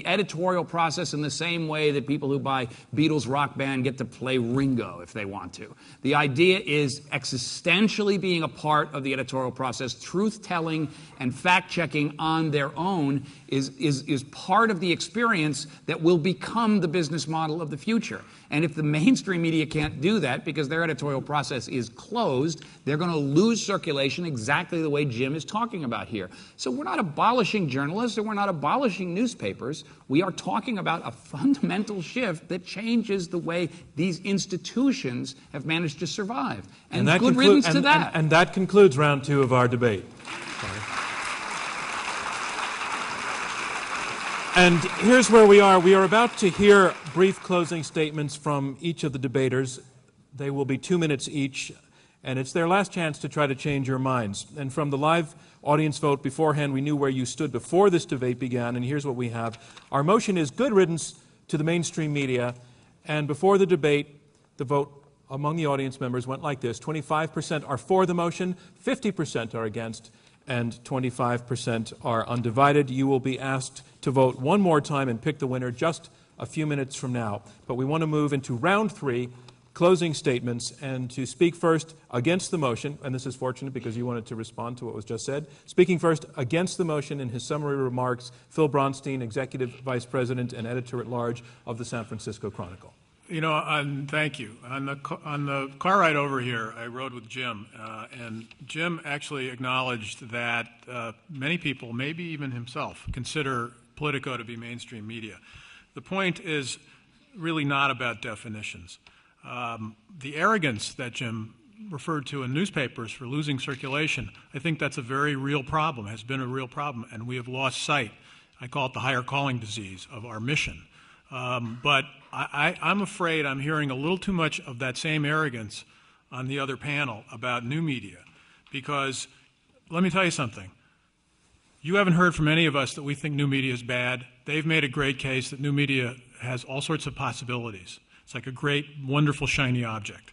editorial process in the same way that people who buy Beatles Rock Band get to play Ringo if they want to. The idea is existentially being a part of the editorial process. Truth-telling and fact-checking on their own is part of the experience that will become the business model of the future. And if the mainstream media can't do that because their editorial process is closed, they're going to lose circulation exactly the way Jim is talking about here. So we're not abolishing journalists and we're not abolishing newspapers. We are talking about a fundamental shift that changes the way these institutions have managed to survive. And good riddance to that. And that concludes round two of our debate. And here's where we are. We are about to hear brief closing statements from each of the debaters. They will be 2 minutes each, and it's their last chance to try to change your minds. And from the live audience vote beforehand, we knew where you stood before this debate began, and here's what we have. Our motion is good riddance to the mainstream media, and before the debate, the vote among the audience members went like this. 25% are for the motion, 50% are against, and 25% are undivided. You will be asked to vote one more time and pick the winner just a few minutes from now. But we want to move into round three, closing statements, and to speak first against the motion, and this is fortunate because you wanted to respond to what was just said. Speaking first against the motion in his summary remarks, Phil Bronstein, Executive Vice President and Editor-at-Large of the San Francisco Chronicle. You know, thank you. On the car ride over here, I rode with Jim, and Jim actually acknowledged that many people, maybe even himself, consider Politico to be mainstream media. The point is really not about definitions. The arrogance that Jim referred to in newspapers for losing circulation, I think that's a very real problem, has been a real problem, and we have lost sight. I call it the higher calling disease of our mission. But I'm afraid I'm hearing a little too much of that same arrogance on the other panel about new media. Because let me tell you something. You haven't heard from any of us that we think new media is bad. They've made a great case that new media has all sorts of possibilities. It's like a great, wonderful, shiny object.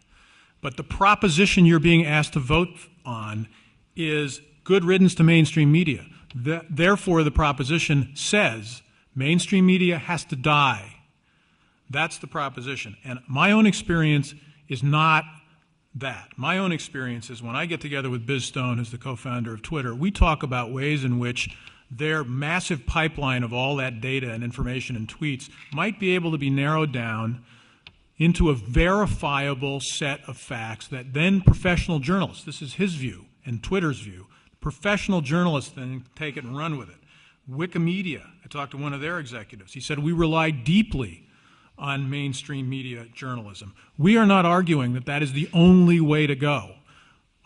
But the proposition you're being asked to vote on is good riddance to mainstream media. Therefore, the proposition says mainstream media has to die. That's the proposition. And my own experience is not that. My own experience is when I get together with Biz Stone, who's the co-founder of Twitter, we talk about ways in which their massive pipeline of all that data and information and tweets might be able to be narrowed down into a verifiable set of facts that then professional journalists, this is his view and Twitter's view, professional journalists then take it and run with it. Wikimedia, I talked to one of their executives. He said, we rely deeply on mainstream media journalism. We are not arguing that that is the only way to go.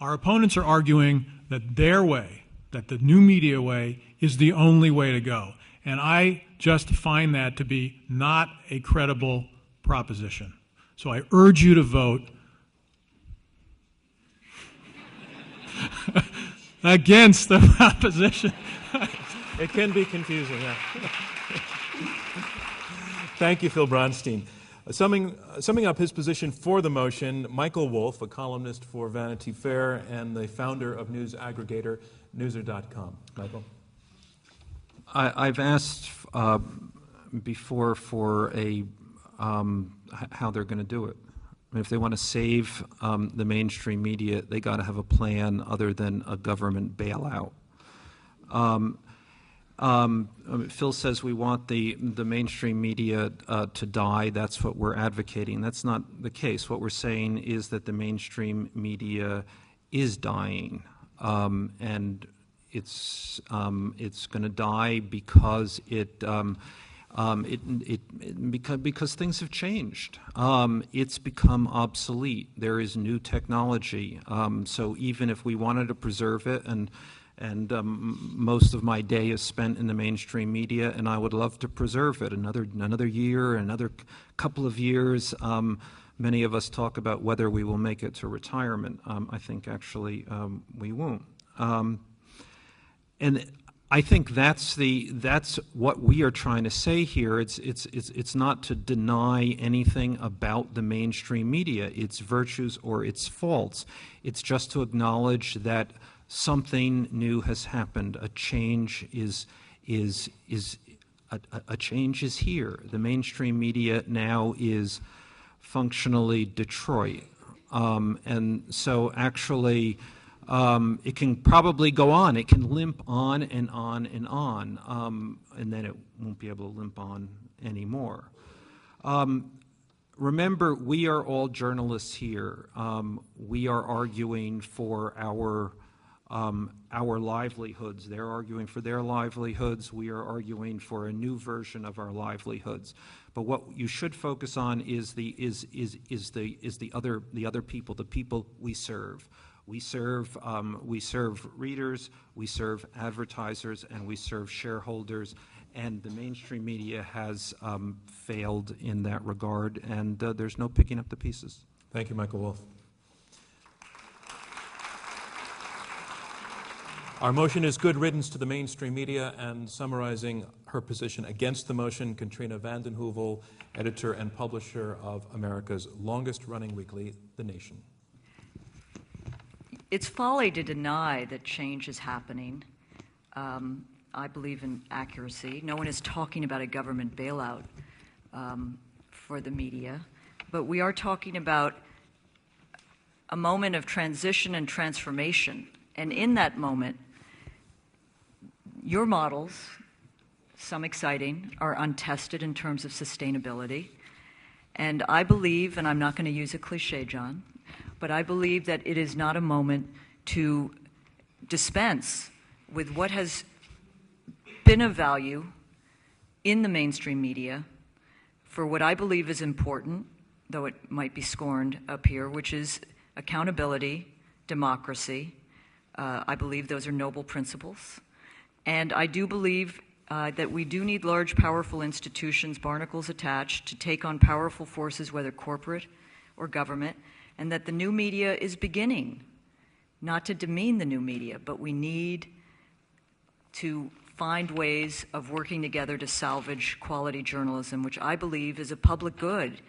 Our opponents are arguing that their way, that the new media way, is the only way to go. And I just find that to be not a credible proposition. So I urge you to vote against the proposition. It can be confusing, yeah. Thank you, Phil Bronstein. Summing up his position for the motion, Michael Wolff, a columnist for Vanity Fair and the founder of news aggregator Newser.com. Michael? I've asked before for how they're going to do it. I mean, if they want to save the mainstream media, they got to have a plan other than a government bailout. Phil says we want the mainstream media to die. That's what we're advocating. That's not the case. What we're saying is that the mainstream media is dying, and it's going to die because because things have changed. It's become obsolete. There is new technology. So even if we wanted to preserve it, and most of my day is spent in the mainstream media, and I would love to preserve it another year, another couple of years. Many of us talk about whether we will make it to retirement. I think actually we won't. And I think that's what we are trying to say here. It's not to deny anything about the mainstream media, its virtues or its faults. It's just to acknowledge that something new has happened. A change is a change is here. The mainstream media now is functionally Detroit, and so actually. It can probably go on. It can limp on and on and on, and then it won't be able to limp on anymore. Remember, we are all journalists here. We are arguing for our livelihoods. They're arguing for their livelihoods. We are arguing for a new version of our livelihoods. But what you should focus on is the other people, the people we serve. We serve readers, we serve advertisers, and we serve shareholders. And the mainstream media has failed in that regard, and there's no picking up the pieces. Thank you, Michael Wolff. Our motion is good riddance to the mainstream media, and summarizing her position against the motion, Katrina vanden Heuvel, editor and publisher of America's longest-running weekly, The Nation. It's folly to deny that change is happening. I believe in accuracy. No one is talking about a government bailout for the media, but we are talking about a moment of transition and transformation. And in that moment, your models, some exciting, are untested in terms of sustainability. And I believe, and I'm not going to use a cliche, John, but I believe that it is not a moment to dispense with what has been of value in the mainstream media for what I believe is important, though it might be scorned up here, which is accountability, democracy. I believe those are noble principles. And I do believe that we do need large, powerful institutions, barnacles attached, to take on powerful forces, whether corporate or government, and that the new media is beginning, not to demean the new media, but we need to find ways of working together to salvage quality journalism, which I believe is a public good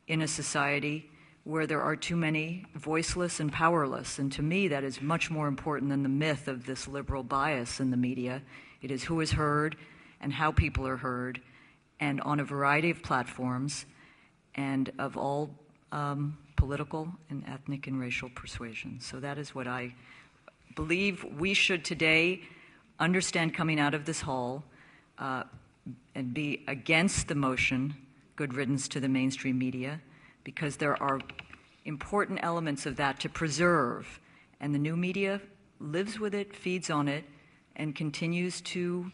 in a society where there are too many voiceless and powerless. And to me, that is much more important than the myth of this liberal bias in the media. It is who is heard and how people are heard, and on a variety of platforms and of all political and ethnic and racial persuasions. So that is what I believe we should today understand coming out of this hall, and be against the motion, good riddance to the mainstream media, because there are important elements of that to preserve, and the new media lives with it, feeds on it, and continues to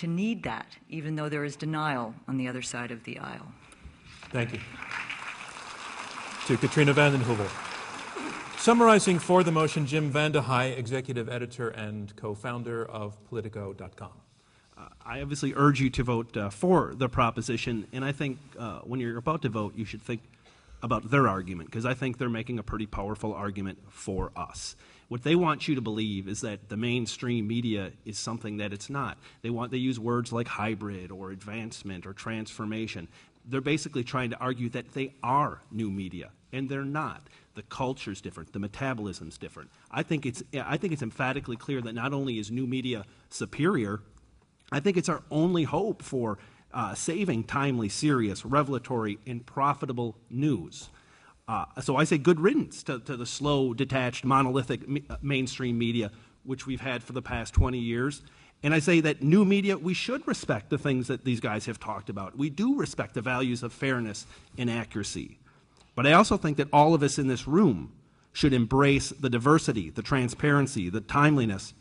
need that, even though there is denial on the other side of the aisle. Thank you. To Katrina vanden Heuvel. Summarizing for the motion, Jim Vandehei, executive editor and co-founder of Politico.com. I obviously urge you to vote for the proposition, and I think when you're about to vote, you should think about their argument, because I think they're making a pretty powerful argument for us. What they want you to believe is that the mainstream media is something that it's not. They use words like hybrid or advancement or transformation. They're basically trying to argue that they are new media, and they're not. The culture's different. The metabolism's different. I think it's emphatically clear that not only is new media superior, I think it's our only hope for saving timely, serious, revelatory, and profitable news. So I say good riddance to the slow, detached, monolithic mainstream media, which we've had for the past 20 years. And I say that new media, we should respect the things that these guys have talked about. We do respect the values of fairness and accuracy. But I also think that all of us in this room should embrace the diversity, the transparency, the timeliness,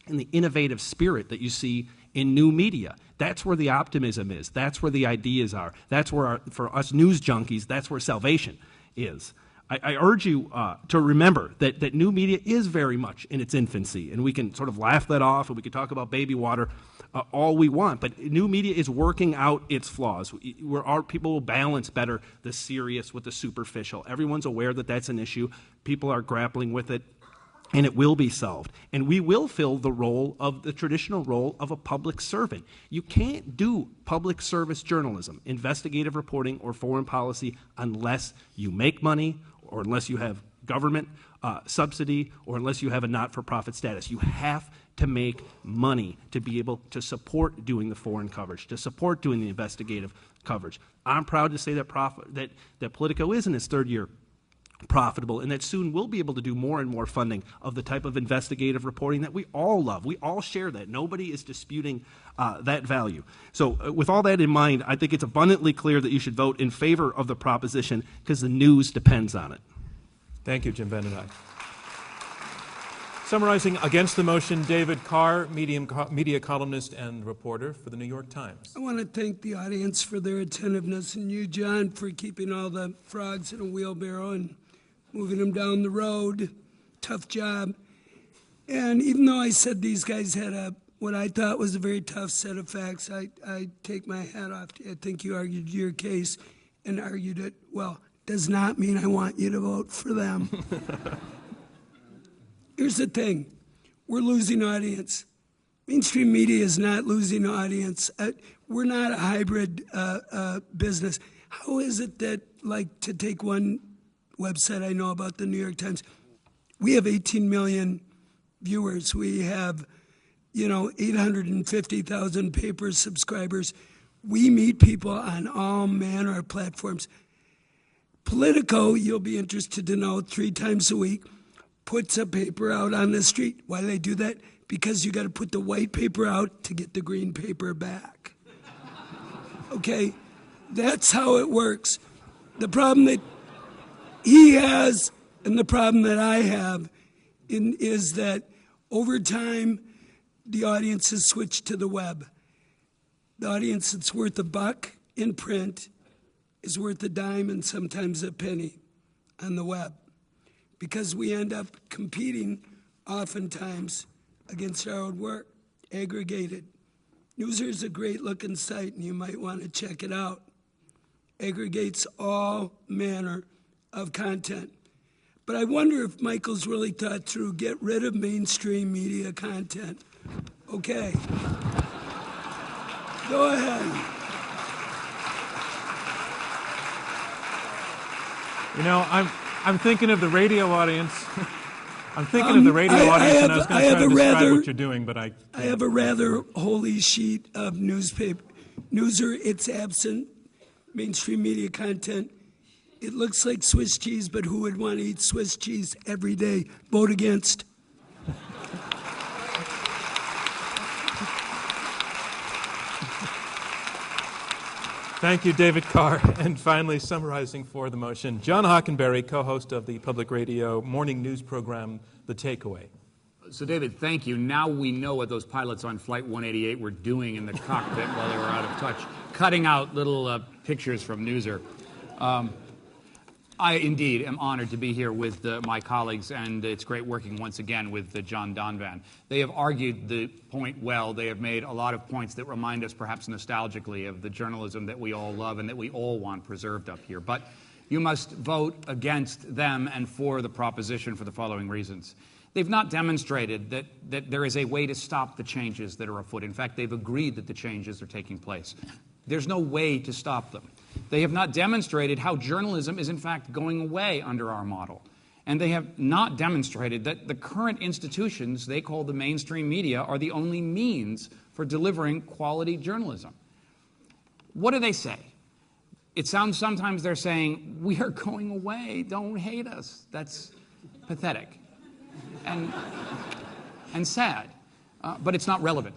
and the innovative spirit that you see in new media. That's where the optimism is. That's where the ideas are. That's where, for us news junkies, that's where salvation is. I urge you to remember that new media is very much in its infancy, and we can sort of laugh that off, and we can talk about baby water all we want, but new media is working out its flaws. Our people will balance better the serious with the superficial. Everyone's aware that that's an issue. People are grappling with it, and it will be solved. And we will fill the traditional role of a public servant. You can't do public service journalism, investigative reporting, or foreign policy unless you make money, or unless you have government subsidy, or unless you have a not-for-profit status. You have to make money to be able to support doing the foreign coverage, to support doing the investigative coverage. I'm proud to say that Politico is in its third year profitable, and that soon we'll be able to do more and more funding of the type of investigative reporting that we all love. We all share that. Nobody is disputing that value. So with all that in mind, I think it's abundantly clear that you should vote in favor of the proposition, because the news depends on it. Thank you, Jim Vandehei. Summarizing against the motion, David Carr, media columnist and reporter for the New York Times. I want to thank the audience for their attentiveness, and you, John, for keeping all the frogs in a wheelbarrow and moving them down the road. Tough job. And even though I said these guys had what I thought was a very tough set of facts, I take my hat off to you. I think you argued your case and argued it well. Does not mean I want you to vote for them. Here's the thing. We're losing audience. Mainstream media is not losing audience. We're not a hybrid business. How is it that, like, to take one website I know about, the New York Times, we have 18 million viewers. We have, 850,000 paper subscribers. We meet people on all manner of platforms. Politico, you'll be interested to know, 3 times a week, puts a paper out on the street. Why do they do that? Because you got to put the white paper out to get the green paper back. Okay? That's how it works. The problem that he has and the problem that I have is that over time, the audience has switched to the web. The audience that's worth $1 in print is worth a dime and sometimes a penny on the web, because we end up competing oftentimes against our own work. Aggregated. Newser is a great-looking site, and you might want to check it out. Aggregates all manner of content. But I wonder if Michael's really thought through, get rid of mainstream media content. Okay. Go ahead. You know, I'm thinking of the radio audience. I'm thinking of the radio audience, and I was going to try to describe what you're doing, but I have a rather holy sheet of newspaper. Newser, it's absent. Mainstream media content. It looks like Swiss cheese, but who would want to eat Swiss cheese every day? Vote against. Thank you, David Carr. And finally, summarizing for the motion, John Hockenberry, co-host of the public radio morning news program, The Takeaway. So, David, thank you. Now we know what those pilots on Flight 188 were doing in the cockpit while they were out of touch, cutting out little pictures from Newser. I indeed am honored to be here with my colleagues, and it's great working once again with John Donvan. They have argued the point well. They have made a lot of points that remind us perhaps nostalgically of the journalism that we all love and that we all want preserved up here. But you must vote against them and for the proposition for the following reasons. They've not demonstrated that there is a way to stop the changes that are afoot. In fact, they've agreed that the changes are taking place. There's no way to stop them. They have not demonstrated how journalism is in fact going away under our model. And they have not demonstrated that the current institutions they call the mainstream media are the only means for delivering quality journalism. What do they say? It sounds sometimes they're saying, we are going away, don't hate us. That's pathetic and sad, but it's not relevant.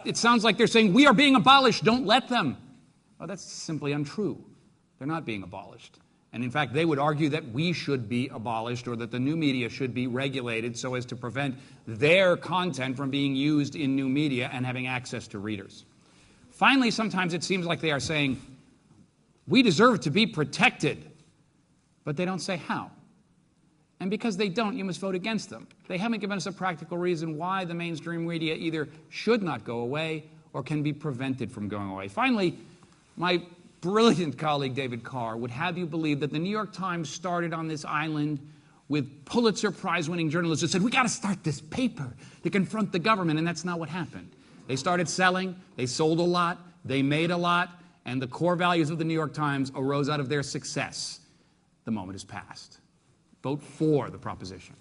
It sounds like they're saying, we are being abolished, don't let them. Well, that's simply untrue. They're not being abolished. And in fact, they would argue that we should be abolished or that the new media should be regulated so as to prevent their content from being used in new media and having access to readers. Finally, sometimes it seems like they are saying, we deserve to be protected, but they don't say how. And because they don't, you must vote against them. They haven't given us a practical reason why the mainstream media either should not go away or can be prevented from going away. Finally, my brilliant colleague David Carr would have you believe that the New York Times started on this island with Pulitzer Prize-winning journalists who said, we got to start this paper to confront the government, and that's not what happened. They started selling, they sold a lot, they made a lot, and the core values of the New York Times arose out of their success. The moment is past. Vote for the proposition.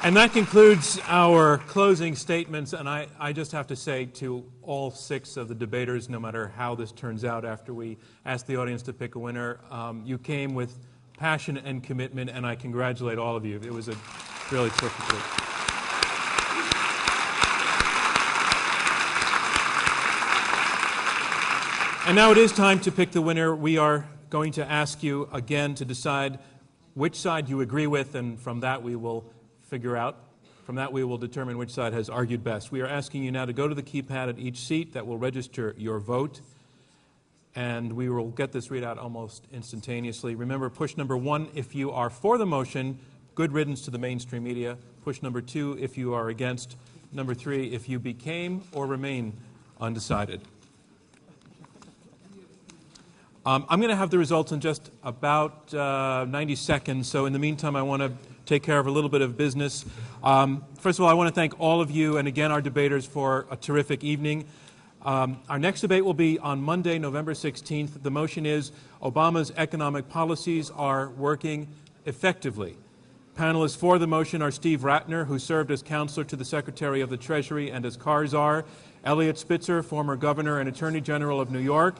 And that concludes our closing statements. And I just have to say to all 6 of the debaters, no matter how this turns out after we ask the audience to pick a winner, you came with passion and commitment, and I congratulate all of you. It was a really terrific week. And now it is time to pick the winner. We are going to ask you again to decide which side you agree with, and from that we will determine which side has argued best. We are asking you now to go to the keypad at each seat that will register your vote, and we will get this readout almost instantaneously. Remember, push number 1 if you are for the motion, good riddance to the mainstream media. Push number 2 if you are against. Number 3 if you became or remain undecided. I'm going to have the results in just about 90 seconds, so in the meantime I want to take care of a little bit of business. First of all, I want to thank all of you and again our debaters for a terrific evening. Our next debate will be on Monday, November 16th. The motion is Obama's economic policies are working effectively. Panelists for the motion are Steve Ratner, who served as counselor to the Secretary of the Treasury and as car czar, Eliot Spitzer, former governor and Attorney General of New York,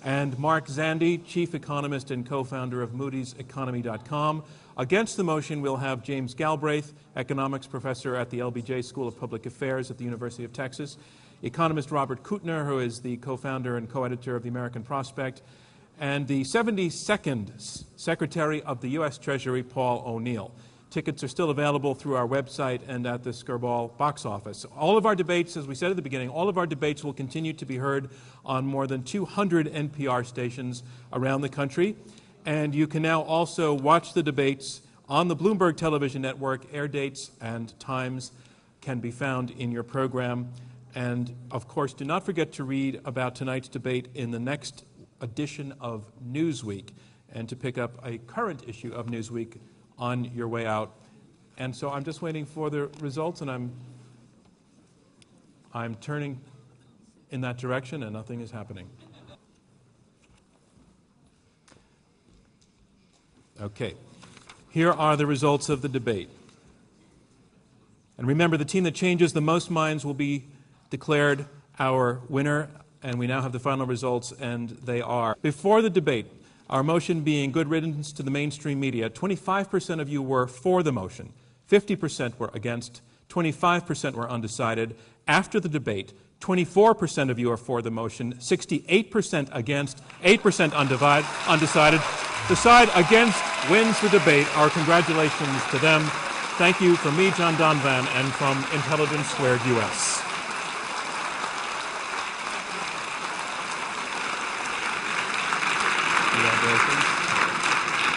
and Mark Zandi, chief economist and co-founder of Moody'sEconomy.com. Against the motion, we'll have James Galbraith, economics professor at the LBJ School of Public Affairs at the University of Texas, economist Robert Kuttner, who is the co-founder and co-editor of the American Prospect, and the 72nd Secretary of the U.S. Treasury, Paul O'Neill. Tickets are still available through our website and at the Skirball box office. All of our debates, as we said at the beginning, all of our debates will continue to be heard on more than 200 NPR stations around the country. And you can now also watch the debates on the Bloomberg Television Network. Air dates and times can be found in your program. And, of course, do not forget to read about tonight's debate in the next edition of Newsweek and to pick up a current issue of Newsweek on your way out. And so I'm just waiting for the results, and I'm turning in that direction, and nothing is happening. Okay. Here are the results of the debate. And remember, the team that changes the most minds will be declared our winner, and we now have the final results, and they are. Before the debate, our motion being good riddance to the mainstream media, 25% of you were for the motion, 50% were against, 25% were undecided. After the debate, 24% of you are for the motion, 68% against, 8% undecided. The side against wins the debate. Our congratulations to them. Thank you from me, John Donvan, and from Intelligence Squared US. Congratulations.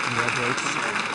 Congratulations.